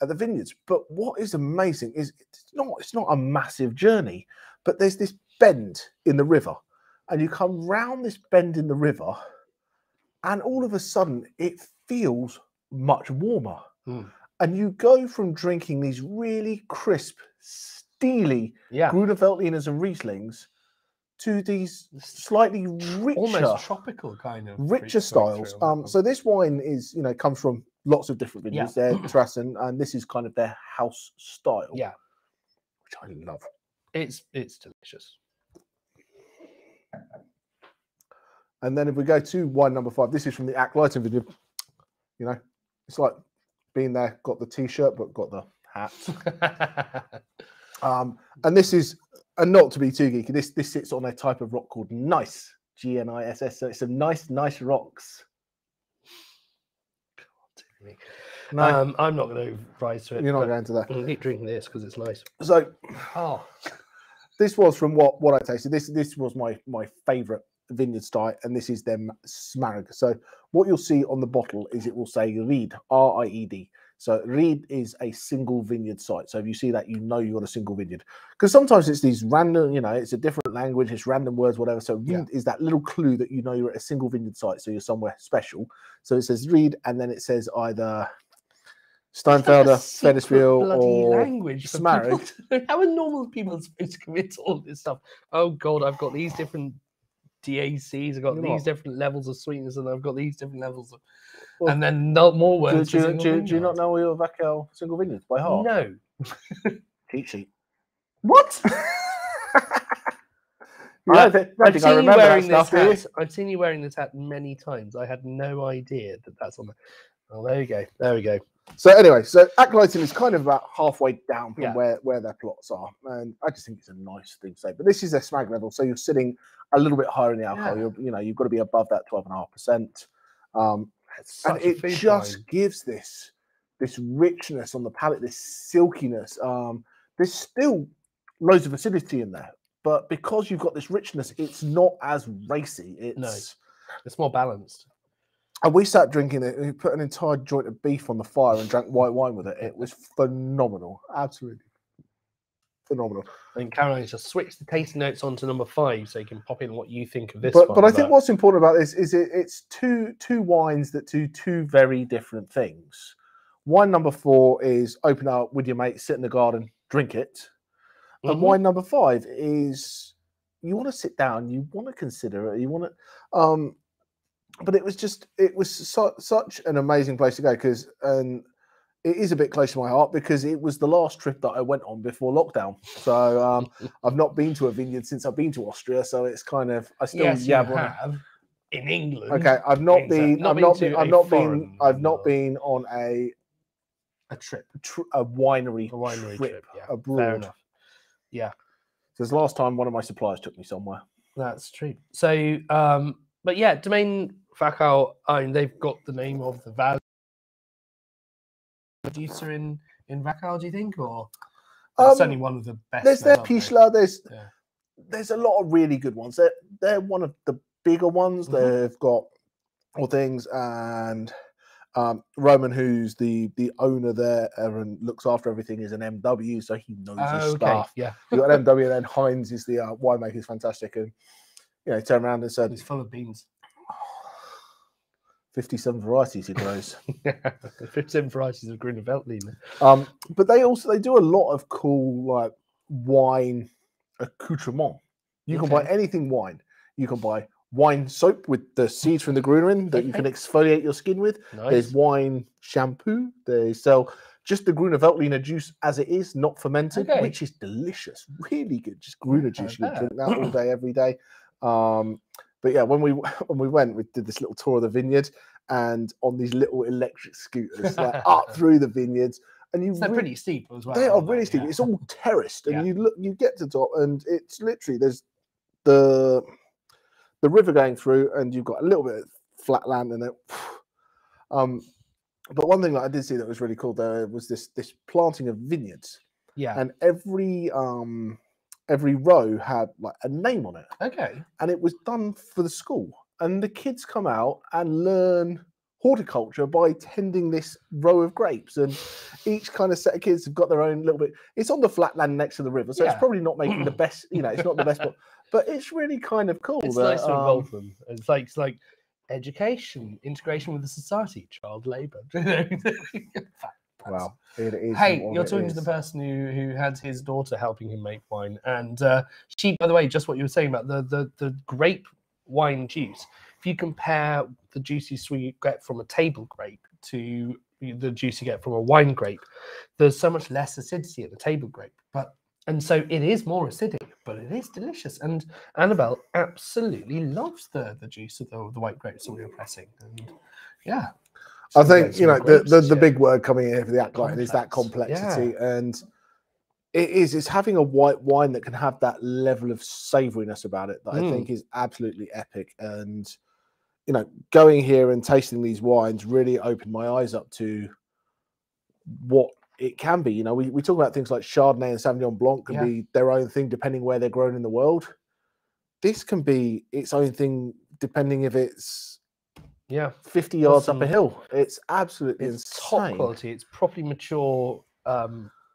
vineyards. But what is amazing is it's not a massive journey, but there's this bend in the river, and you come round this bend in the river, and all of a sudden it feels much warmer. And you go from drinking these really crisp, steely Gruner Veltliners and Rieslings to these slightly richer, almost tropical kind of richer styles. So this wine is, you know, comes from lots of different vineyards. They're Trassen, and this is kind of their house style. Yeah, which I love. It's delicious. And then if we go to wine number 5, this is from the Agleiten vineyard. You know, it's like being there, got the t-shirt, but got the hat. And this is, and not to be too geeky, this sits on a type of rock called gneiss, G-N-I-S-S. So it's some nice rocks. No. I'm not going to rise to it. You're not going to that. I'll keep drinking this because it's nice. So, this was from what I tasted. This was my favourite vineyard style, and this is them Smarag. So what you'll see on the bottle is it will say Ried, R-I-E-D. So Ried is a single vineyard site. So if you see that, you know you've got a single vineyard. Because sometimes it's these random, you know, it's a different language, it's random words, whatever. So Ried is that little clue that you know you're at a single vineyard site, so you're somewhere special. So it says Ried, and then it says either Steinfelder, Fedesfield, or language Smarag. How are normal people supposed to commit to all this stuff? Oh God, I've got these different DACs, I've got these different levels of sweetness, and I've got these different levels of, and then more words. Do you not know all your Vackel single vineyards by heart? No. Cheat sheet. What? I've seen you wearing this hat. I've seen you wearing this hat many times. I had no idea that that's on there. Oh, there you go. There we go. So anyway, so Agleiten is kind of about halfway down from where their plots are, and I just think it's a nice thing to say. But this is their Smag level, so you're sitting a little bit higher in the alcohol. You've got to be above that 12.5%, and it just gives this richness on the palate, this silkiness. There's still loads of acidity in there, but because you've got this richness, it's not as racy. It's more balanced. And we sat drinking it, and we put an entire joint of beef on the fire and drank white wine with it. It was phenomenal. Absolutely phenomenal. I think Caroline's just switched the tasting notes on to number 5, so you can pop in what you think of this But one. I think what's important about this is it's two wines that do two very different things. Wine number 4 is open up with your mate, sit in the garden, drink it. And wine number 5 is you want to sit down, you want to consider it, you want to. But it was such an amazing place to go because it is a bit close to my heart because it was the last trip that I went on before lockdown. So I've not been to a vineyard since I've been to Austria. So it's kind of I still have in England. Okay, I've not been on a trip, a winery trip abroad. Fair enough. Yeah. Because last time one of my suppliers took me somewhere. That's true. So, but yeah, Domaine Wachau, they've got the name of the valley producer in Wachau, do you think, or it's only one of the best? There's their Pichler. There's a lot of really good ones. They're one of the bigger ones. They've got all things, and Roman, who's the owner there and looks after everything, is an MW, so he knows his stuff. Yeah, you got an MW, and then Heinz is the winemaker, who's fantastic, and he turned around and said, "He's full of beans." 57 varieties he grows. 57 varieties of Gruner Veltliner. But they do a lot of cool like wine accoutrement. You can buy anything wine. You can buy wine soap with the seeds from the Gruner in that you can exfoliate your skin with. Nice. There's wine shampoo. They sell just the Gruner Veltliner juice as it is, not fermented, which is delicious, really good. Just Gruner juice. You can drink that all day, every day. But yeah, when we went, we did this little tour of the vineyard, and on these little electric scooters, like up through the vineyards, and they're pretty steep as well. They are really steep. It's all terraced, and you get to the top, and it's literally there's the river going through, and you've got a little bit of flat land in it. But one thing that I did see that was really cool there was this planting of vineyards. Yeah, and every row had like a name on it. Okay. And it was done for the school. And the kids come out and learn horticulture by tending this row of grapes. And each kind of set of kids have got their own little bit. It's on the flat land next to the river, so it's probably not making the best, it's not the best, but it's really kind of cool. It's nice to involve them. It's like education, integration with the society, child labour. Wow, it is. Hey, you're talking to the person who had his daughter helping him make wine, and she, by the way, just what you were saying about the grape wine juice. If you compare the juice you get from a table grape to the juice you get from a wine grape, there's so much less acidity in the table grape, and so it is more acidic, but it is delicious. And Annabelle absolutely loves the juice of the white grapes that we were pressing, and yeah. I think the big word coming in for the acolyte is that complexity, and it's having a white wine that can have that level of savouriness about it that I think is absolutely epic. And going here and tasting these wines really opened my eyes up to what it can be. We talk about things like Chardonnay and Sauvignon Blanc can be their own thing depending where they're grown in the world. This can be its own thing depending if it's 50 yards up a hill. It's absolutely insane. Top quality. It's properly mature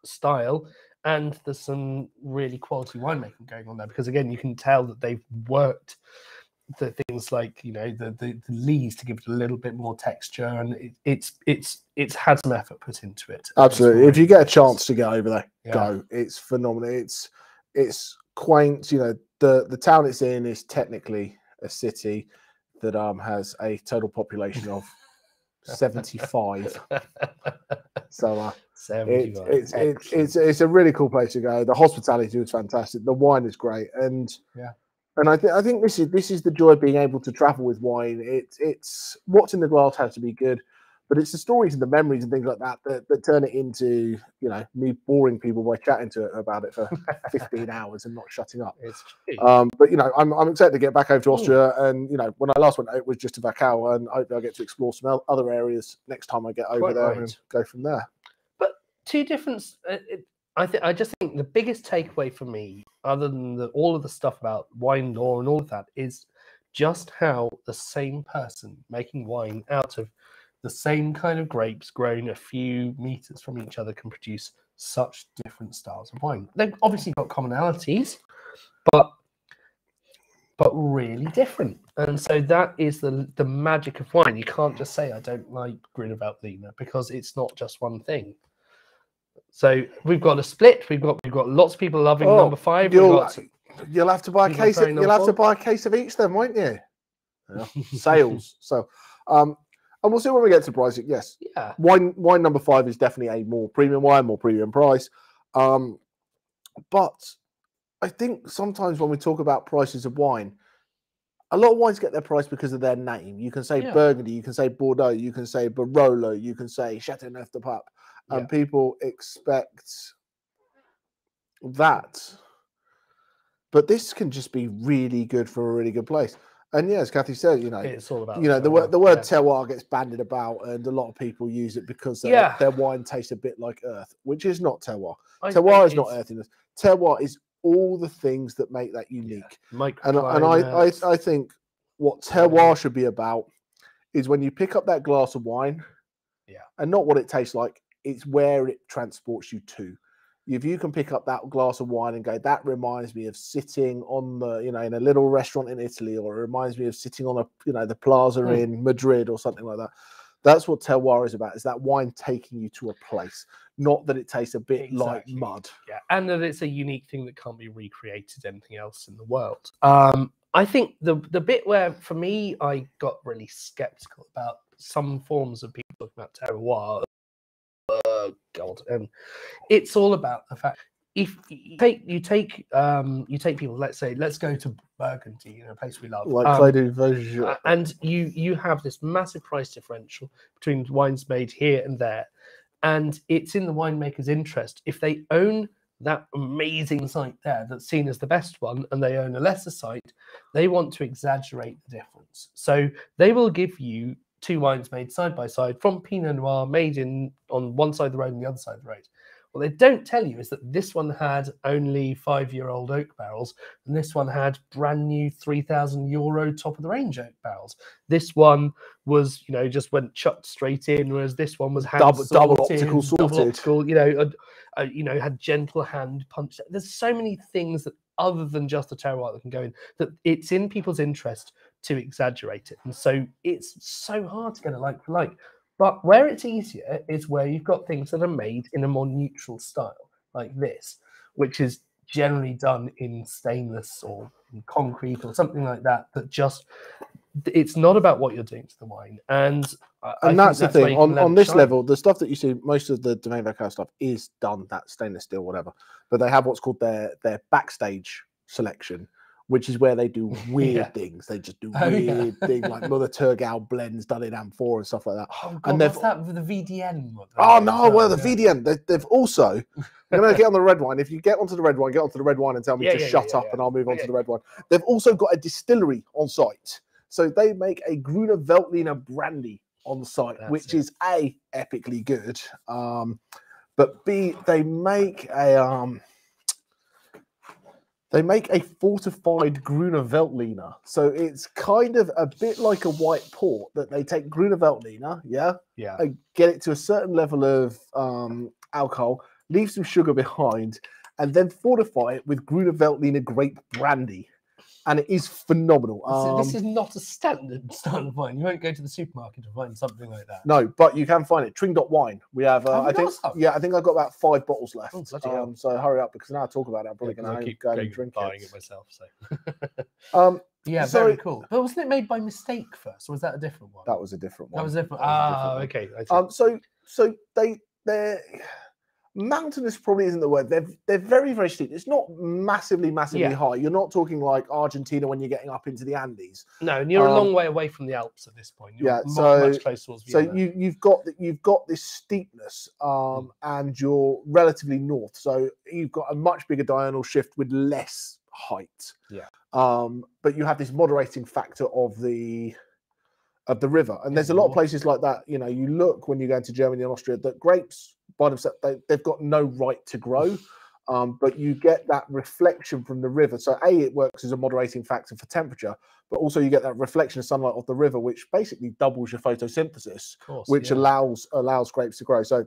style, and there's some really quality winemaking going on there, because again, you can tell that they've worked the things like the lees to give it a little bit more texture, and it's had some effort put into it. Absolutely. If you get a chance to get over there, go. It's phenomenal. It's quaint. The town it's in is technically a city that has a total population of 75. So 75. It's a really cool place to go. The hospitality was fantastic. The wine is great, and I think this is the joy of being able to travel with wine. It's what's in the glass has to be good, but it's the stories and the memories and things like that turn it into me boring people by chatting to it about it for 15 hours and not shutting up. It's true. But I'm excited to get back over to Austria, and when I last went, it was just to Wachau, and I hope I get to explore some other areas next time I get over there and go from there. But two different. I just think the biggest takeaway for me, other than all of the stuff about wine lore and all of that, is just how the same person making wine out of the same kind of grapes grown a few meters from each other can produce such different styles of wine. They've obviously got commonalities, but really different. And so that is the magic of wine. You can't just say I don't like Gruner Veltliner, because it's not just one thing. So we've got a split. We've got lots of people loving number 5. You'll have to buy a case. You'll have to buy a case of each, then, won't you? Yeah. Sales. So, and we'll see when we get to pricing. Yes. Yeah. Wine number 5 is definitely a more premium wine, more premium price. But I think sometimes when we talk about prices of wine, a lot of wines get their price because of their name. You can say Burgundy, you can say Bordeaux, you can say Barolo, you can say Châteauneuf-du-Pape, and people expect that. But this can just be really good for a really good place. And yeah, as Kathy said, it's all about the word terroir gets bandied about, and a lot of people use it because their wine tastes a bit like earth, which is not terroir. Terroir is not earthiness. Terroir is all the things that make that unique. And I think what terroir should be about is when you pick up that glass of wine, and not what it tastes like, it's where it transports you to. If you can pick up that glass of wine and go, that reminds me of sitting on the, in a little restaurant in Italy, or it reminds me of sitting on the plaza in Madrid or something like that. That's what terroir is about. Is that wine taking you to a place, not that it tastes a bit like mud. Yeah, and that it's a unique thing that can't be recreated anything else in the world. I think the bit where, for me, I got really skeptical about some forms of people talking about terroir. God, and it's all about the fact, if you take people, let's go to Burgundy, a place we love, and you have this massive price differential between wines made here and there, and it's in the winemaker's interest, if they own that amazing site there that's seen as the best one, and they own a lesser site, they want to exaggerate the difference. So they will give you 2 wines made side by side from Pinot Noir, made on one side of the road and the other side of the road. What they don't tell you is that this one had only 5-year-old oak barrels, and this one had brand new €3,000 top of the range oak barrels. This one was, just went chucked straight in, whereas this one was double optical sorted. Had gentle hand punch. There's so many things that, other than just the terroir, that can go in, that it's in people's interest to exaggerate it. And so it's so hard to get a like for like. But where it's easier is where you've got things that are made in a more neutral style, like this, which is generally done in stainless or in concrete or something like that, it's not about what you're doing to the wine. And that's the thing. On this level, the stuff that you see, most of the Domaine Vacal stuff is done that stainless steel, whatever. But they have what's called their backstage selection, which is where they do weird things. They just do weird things, like Mother Turgal blends done in Amphora and stuff like that. Oh, God, and what's that with the VDN? The VDN. They've also, I'm going to get on the red wine. If you get onto the red wine, and tell me to shut up, and I'll move on to the red wine. They've also got a distillery on site. So they make a Gruner Veltliner brandy on site, which is A, epically good, but B, they make a fortified Gruner Veltliner. So it's kind of a bit like a white port, that they take Gruner Veltliner, and get it to a certain level of alcohol, leave some sugar behind, and then fortify it with Gruner Veltliner grape brandy. And it is phenomenal. This is not a standard style of wine. You won't go to the supermarket to find something like that. No, but you can find it. Tring.wine. We have, I think I've got about 5 bottles left. So hurry up, because now I talk about it, I'm probably going to go and drink buying it myself. So. Very cool. But wasn't it made by mistake first, or was that a different one? That was a different one. That was different. Okay. So they're mountainous probably isn't the word. They're very, very steep. It's not massively high. You're not talking like Argentina when you're getting up into the Andes. No, and you're a long way away from the Alps at this point. You're much closer towards Vienna. So you've got this steepness, and you're relatively north. So you've got a much bigger diurnal shift with less height. Yeah. But you have this moderating factor of the river, and there's a lot of places like that. You look when you go into Germany and Austria, that grapes by themselves, they've got no right to grow, but you get that reflection from the river. So it works as a moderating factor for temperature, but also you get that reflection of sunlight off the river, which basically doubles your photosynthesis, which allows grapes to grow. So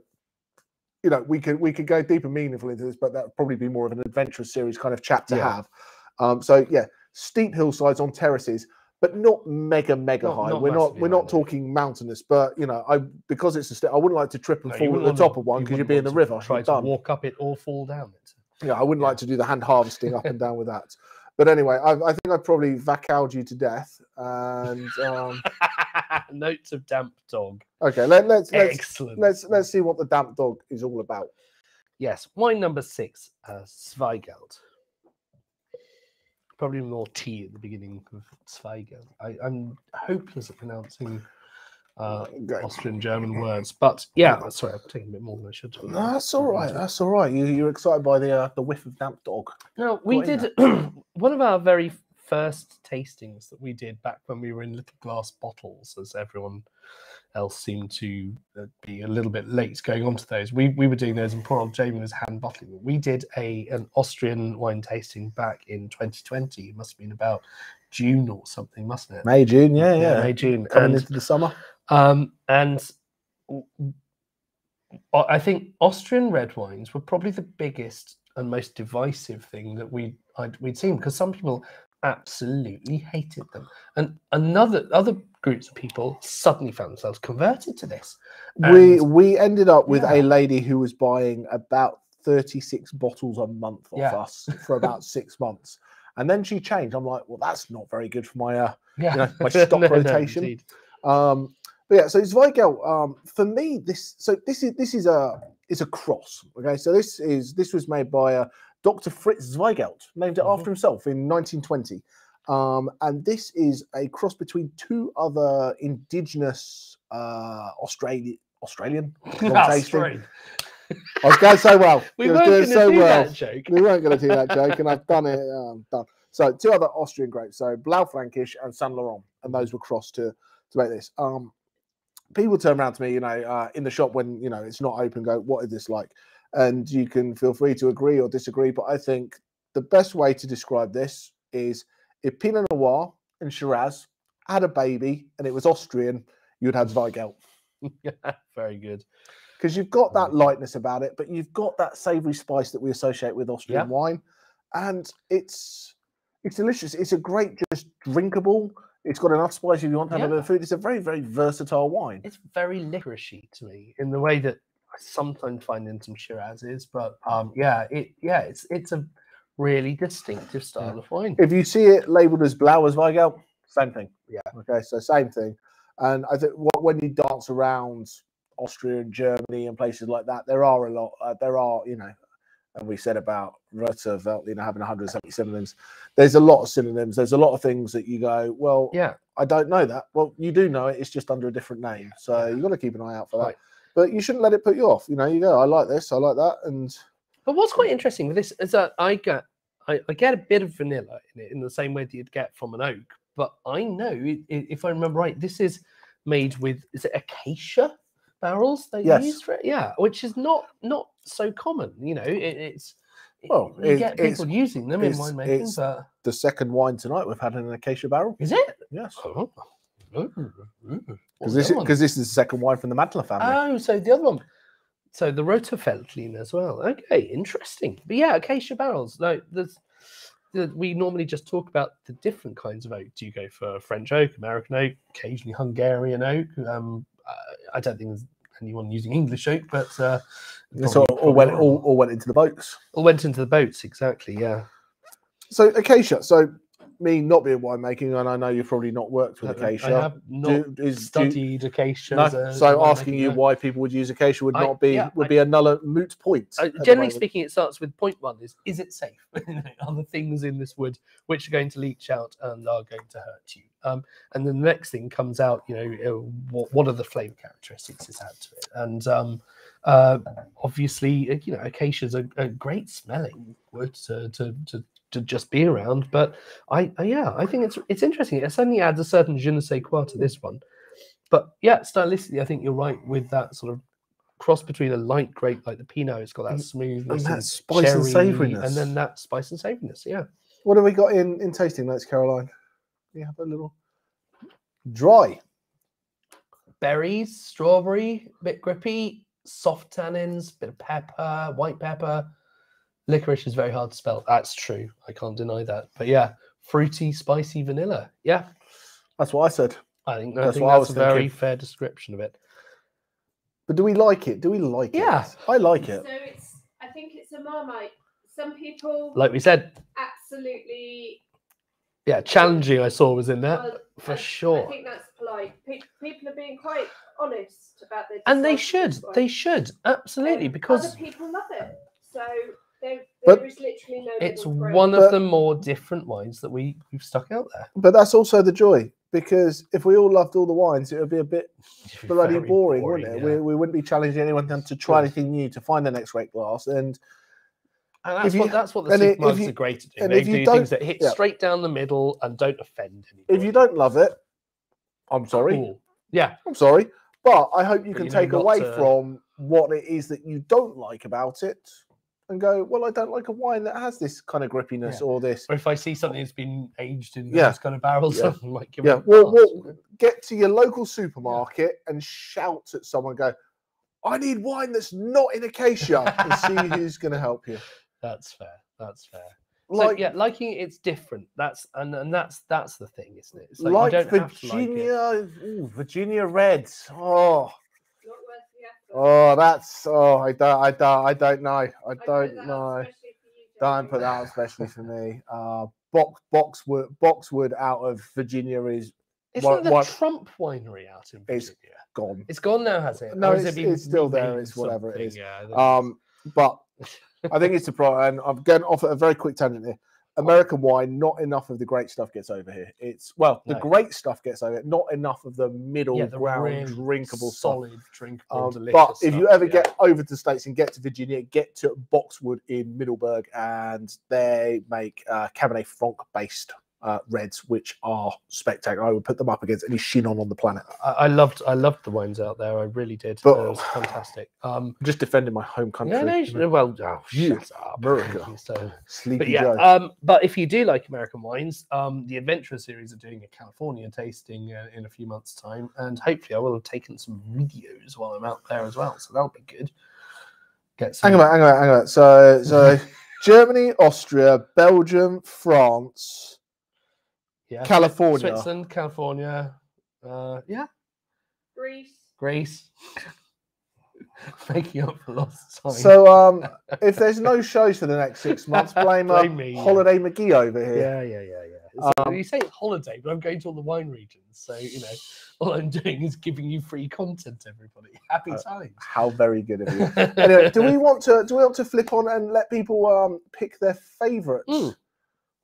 you know, we could go deep and meaningful into this, but that would probably be more of an adventurous series kind of chat to have. So yeah, steep hillsides on terraces, but not mega high. We're not talking mountainous, but you know, because it's I wouldn't like to trip and fall at the top of one because you'd be in the river. Try to walk up it or fall down it. Yeah, I wouldn't like to do the hand harvesting up and down with that. But anyway, I think I'd probably vacaled you to death. And notes of damp dog. Okay, let's see what the damp dog is all about. Yes, wine number 6, Zweigelt. Probably more T at the beginning of Zweigelt. I'm hopeless at pronouncing Austrian German words, but yeah, sorry, I'm taking a bit more than I should. No, that's all right. That's all right. You're excited by the whiff of damp dog. No, we did one of our very first tastings that we did back when we were in little glass bottles, as everyone else seemed to be a little bit late going on to those. We were doing those, and poor old Jamie was hand bottling. We did an Austrian wine tasting back in 2020. It must have been about June or something, mustn't it? May, June, yeah. May, June. Coming into the summer. And I think Austrian red wines were probably the biggest and most divisive thing that we'd seen, because some people absolutely hated them, and other groups of people suddenly found themselves converted to this. We ended up with a lady who was buying about 36 bottles a month off us for about 6 months, and then she changed. I'm like, well, that's not very good for my my stock rotation. But yeah, so Zweigelt, for me, this is a cross. Okay, so this was made by Dr. Fritz Zweigelt, named it after himself in 1920, and this is a cross between 2 other indigenous Australian. Tasting. I was going so well. We weren't going to do that joke. We weren't going to do that joke, and I've done it. Done. So 2 other Austrian grapes, so Blaufränkisch and Saint Laurent, and those were crossed to make this. People turn around to me, in the shop when it's not open, go, "What is this like?" And you can feel free to agree or disagree, but I think the best way to describe this is if Pinot Noir and Shiraz had a baby and it was Austrian, you'd have Zweigelt. Very good. Because you've got that lightness about it, but you've got that savoury spice that we associate with Austrian wine, and it's delicious. It's a great, just drinkable. It's got enough spice if you want to have a bit of food. It's a very, very versatile wine. It's very licoricey to me in the way that I sometimes find in some Shirazes, but it's a really distinctive style of wine. If you see it labelled as Blau as Zweigelt, same thing. Yeah. Okay, so same thing. And I think when you dance around Austria and Germany and places like that, there are a lot. And we said about Gruner Veltliner having 170 synonyms. There's a lot of synonyms. There's a lot of things that you go, well, I don't know that. Well, you do know it. It's just under a different name. So you've got to keep an eye out for that. Right. But you shouldn't let it put you off. You go, I like this, I like that. But what's quite interesting with this is that I get a bit of vanilla in it in the same way that you'd get from an oak. But I know, if I remember right, this is made with, is it acacia barrels they use for it? Yeah, which is not so common. You get people using them in winemaking. But the second wine tonight we've had an acacia barrel. Is it? Yes. Because this is the second wine from the Madler family. Oh, so the other one. So the Gruner Veltliner as well. Okay, interesting. But yeah, acacia barrels. No, we normally just talk about the different kinds of oak. Do you go for French oak, American oak, occasionally Hungarian oak? I don't think there's anyone using English oak, but all went into the boats. All went into the boats, exactly. Yeah. So acacia. So me not being winemaking, and I know you've probably not worked with acacia. I have not studied acacia. No, so asking you why people would use acacia would be a moot point. Generally speaking, it starts with point 1: is it safe? Are the things in this wood which are going to leach out and are going to hurt you? And then the next thing comes out. What are the flavour characteristics it's had to it? And obviously, acacia is a great smelling wood to just be around, but I think it's interesting. It certainly adds a certain je ne sais quoi to this one. But yeah, stylistically, I think you're right with that sort of cross between a light grape like the Pinot. It's got that smoothness and that spice and savouriness, and then that spice and savouriness. Yeah. What have we got in tasting notes, Caroline? You have a little dry berries, strawberry, bit grippy. soft tannins, bit of pepper, white pepper. Licorice is very hard to spell. That's true. I can't deny that. But yeah, fruity, spicy vanilla. Yeah, That's what I said. I think That's that's what I was a very thinking. fair description of it. But do we like it? Do we like Yeah. it? I like it. So I think it's a Marmite. Some people Like we said, absolutely. yeah, challenging. I saw was in there Well, for I sure. think that's polite. People are being quite honest about their. And they dislike of should. this one. They should absolutely because other people love it. So there But is literally no. it's middle ground. one of But- the more different wines that we've stuck out there. But that's also the joy, because if we all loved all the wines, it would be a bit bloody Very boring, wouldn't it? yeah. We wouldn't be challenging anyone to try Good. anything new, to find the next great glass. And And that's If what you- that's what the and if supermarkets you- are great at doing. and They if you do don't- things that hit yeah. straight down the middle and don't offend anybody. if you don't love it, I'm sorry. Cool. Yeah, I'm sorry. But I hope you But can you know take not away to- from what it is that you don't like about it and go, well, I don't like a wine that has this kind of grippiness Yeah. or this. or if I see something that's been aged in Yeah. those kind of barrels, Yeah. I might give Yeah, it a well, pass. get to your local supermarket and shout at someone, go, I need wine that's not in acacia, and see who's going to help you. That's fair. That's fair. Like, so yeah, liking it's different. That's that's the thing, isn't it? It's like, you like don't have to like it. Virginia, Virginia Reds. Oh, Not worth the effort. oh, that's I don't know. I I'd put don't that up know. especially for you, Don't Jamie. put that out, especially for me. Boxwood out of Virginia is Isn't the what- Trump winery out in It's- Virginia? gone. It's gone now, has it? No, Or has it's- it been it's still there, renamed it's whatever it something? is. Yeah, I think But I think it's the problem. And I'm going off at a very quick tangent here. American wine, not enough of the great stuff gets over here. It's the No. great stuff gets over it, not enough of the middle yeah, the ground really drinkable stuff. solid, drinkable, delicious. But if you stuff, ever yeah. get over to the States and get to Virginia, get to Boxwood in Middleburg, and they make Cabernet Franc based reds, which are spectacular. I would put them up against any Chinon on the planet. I loved the wines out there. I really did. But- It was fantastic. I'm just defending my home country. Yeah, no, well, oh, You- shut up, America. So, Sleepy but yeah, Joe. but if you do like American wines, the Adventurer series are doing a California tasting in a few months' time, and hopefully I will have taken some videos while I'm out there as well. So that'll be good. Get some. Hang on. So Germany, Austria, Belgium, France, Yeah, California. Switzerland, California. Yeah, Greece. Making up for lost time. So if there's no shows for the next 6 months, blame Blame me, yeah. Holiday McGee over here. Yeah. So you say it's holiday, but I'm going to all the wine regions. So, all I'm doing is giving you free content, everybody. Happy times. How very good of you. Anyway, do we want to flip on and let people pick their favourite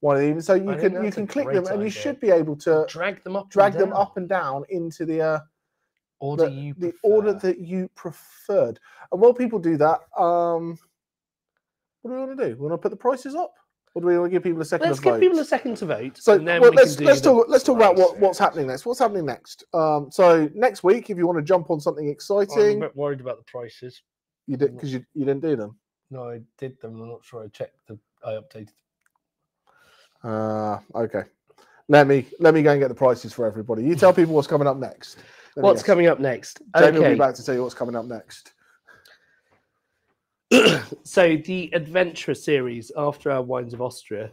one of these? So you I think can that's a click great them, and you idea. should be able to Drag them up drag and them down. up and down into the Order the order that you preferred. And while people do that, what do we want to do? We want to put the prices up, or do we want to give people a second Let's to give vote? people a second to vote. So and then well, we let's can do the let's talk about what's prices. happening next. What's happening next? So next week, if you want to jump on something I'm a exciting, bit worried about the prices. you did because you didn't do them. No, I did them. I'm not sure I checked I updated. Okay. Let me go and get the prices for everybody. You tell people what's coming up next. Let me What's guess. coming up next? Jamie will Okay. be back to tell you what's coming up next. So the Adventurer series after our Wines of Austria,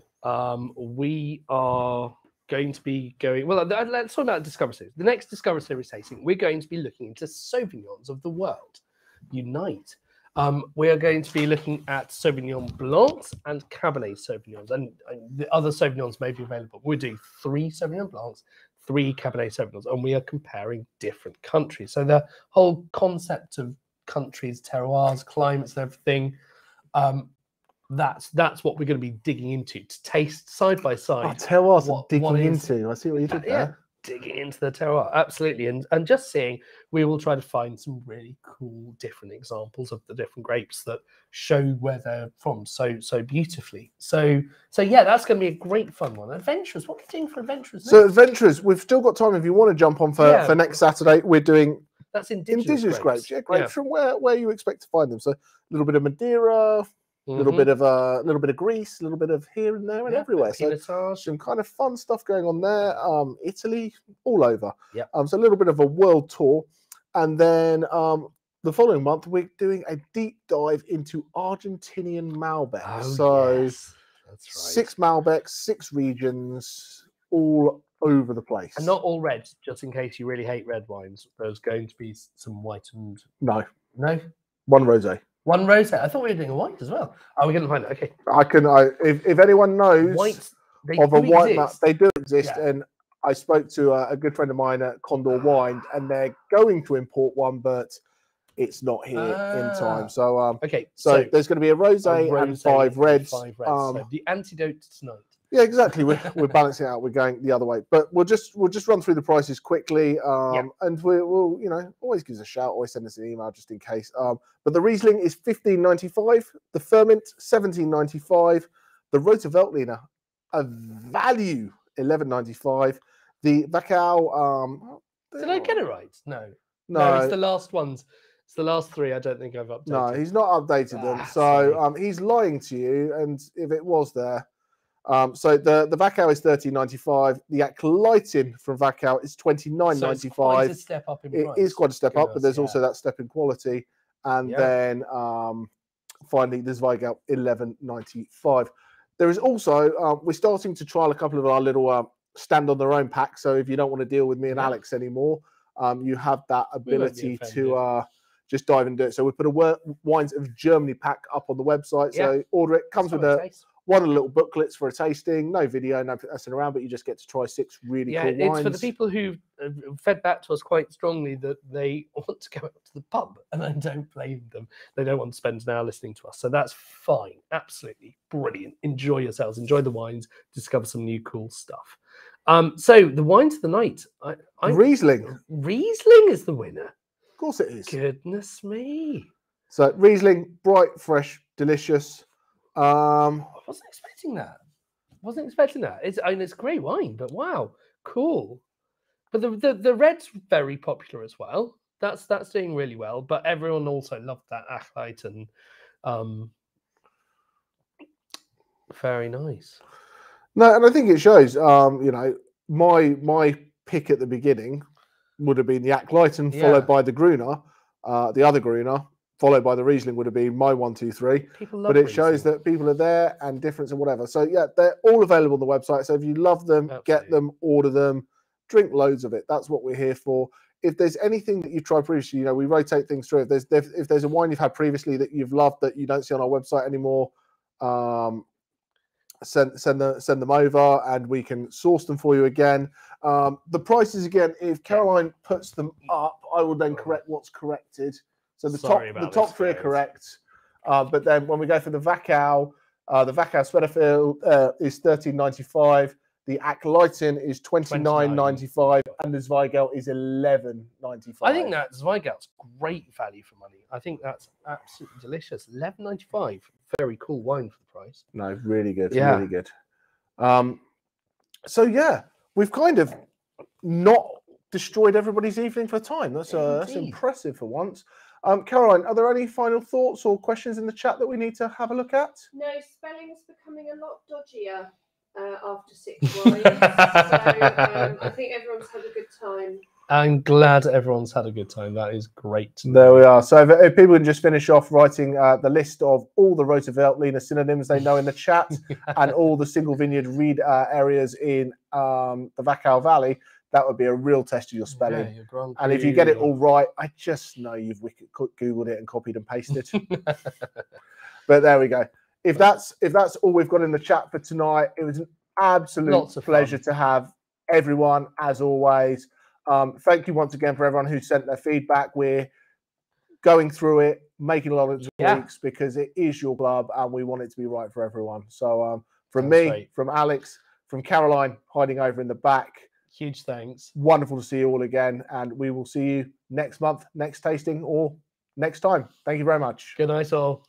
we are going to be going. Well, let's talk about Discover Series. The next Discover Series tasting, we're going to be looking into Sauvignons of the world. Unite. We are going to be looking at Sauvignon Blancs and Cabernet Sauvignons, and the other Sauvignons may be available. We're doing 3 Sauvignon Blancs, 3 Cabernet Sauvignons, and we are comparing different countries. So the whole concept of countries, terroirs, climates, and everything, that's what we're going to be digging into to taste side by side. Oh, tell us what digging is- into. I see what you did Yeah, there. digging into the terroir, absolutely, and just seeing. We will try to find some really cool, different examples of the different grapes that show where they're from so beautifully. So yeah, that's going to be a great fun one. Adventurers, what are you doing for adventurers? So next? adventurers, we've still got time if you want to jump on for, Yeah. for next Saturday. We're doing That's indigenous grapes. Yeah, grapes from where you expect to find them. So a little bit of Madeira, a little Mhm. bit of Greece, a little bit of here and there and Yeah, everywhere. So Pinotage. some kind of fun stuff going on there. Italy, all over. Yep. So a little bit of a world tour, and then the the following month, we're doing a deep dive into Argentinian Malbec. Yes, that's right. 6 Malbecs, 6 regions, all over the place. And not all red, just in case you really hate red wines. There's going to be some white and... No. No? 1 rosé. 1 rosé. I thought we were doing a white as well. Oh, we're going to find it. Okay. If anyone knows Whites, of a white exist. they do exist. Yeah. And I spoke to a good friend of mine at Condor Wine, and they're going to import one, but it's not here in time. So okay. So there's going to be a rosé and 5 reds. So the antidote tonight. Yeah, exactly. We're balancing it out. We're going the other way, but we'll just run through the prices quickly. And we'll always give us a shout. Always send us an email just in case. But the Riesling is $15.95. The Furmint $17.95. The Gruner Veltliner, a value, $11.95. The Wachau. Did I get it right? No. No, it's the last ones. It's the last 3. I don't think I've updated. No, he's not updated them. So he's lying to you. And if it was there. So the Wachau is $13.95. The Alpine from Wachau is $29.95. So it's quite a step up in price. It is quite a step up, but there's also that step in quality. And then finally, the Zweigelt $11.95. There is also we're starting to trial a couple of our little stand on their own packs. So if you don't want to deal with me and Alex anymore, you have that ability to just dive and do it. So we put a Wines of Germany pack up on the website. So order it. Comes with one of the little booklets for a tasting. No video, no messing around, but you just get to try 6 really cool wines. It's for the people who fed back to us quite strongly that they want to go up to the pub, and I don't blame them. They don't want to spend an hour listening to us. So that's fine. Absolutely brilliant. Enjoy yourselves. Enjoy the wines. Discover some new cool stuff. So the wines of the night. Riesling. Riesling is the winner. Of course it is. Goodness me. So Riesling, bright, fresh, delicious. I wasn't expecting that. It's a great wine, but wow, cool. But the red's very popular as well. That's doing really well. But everyone also loved that Alpine, and very nice. No, and I think it shows. My pick at the beginning would have been the Alpine, followed by the Gruner, the other Gruner. Followed by the Riesling would have been my 1, 2, 3. But it shows that people are there and difference and whatever. So yeah, they're all available on the website. So if you love them, get them, order them, drink loads of it. That's what we're here for. If there's anything that you've tried previously, we rotate things through. If there's a wine you've had previously that you've loved that you don't see on our website anymore, send them over and we can source them for you again. The prices again, if Caroline puts them up, I will then correct what's corrected. So the top 3 are correct, but then when we go for the Wachau Sweaterfield is $13.95, the Alpine is $29.95, and the Zweigelt is $11.95. I think that Zweigelt's great value for money. I think that's absolutely delicious. $11.95, very cool wine for the price. No, really good, really good. So yeah, we've kind of not destroyed everybody's evening for time. That's impressive for once. Caroline, are there any final thoughts or questions in the chat that we need to have a look at? No, spelling's becoming a lot dodgier after 6 wines. So I think everyone's had a good time. I'm glad everyone's had a good time. That is great. There we are. So if people can just finish off writing the list of all the Gruner Veltliner synonyms they know in the chat and all the single vineyard reed areas in the Wachau Valley, that would be a real test of your spelling. Yeah, and if you get it all right, I just know you've Googled it and copied and pasted. But there we go. If that's all we've got in the chat for tonight, it was an absolute pleasure to have everyone, as always. Thank you once again for everyone who sent their feedback. We're going through it, making a lot of tweaks because it is your club and we want it to be right for everyone. So from me, from Alex, from Caroline hiding over in the back, huge thanks. Wonderful to see you all again, and we will see you next month, next tasting, or next time. Thank you very much. Good night, all.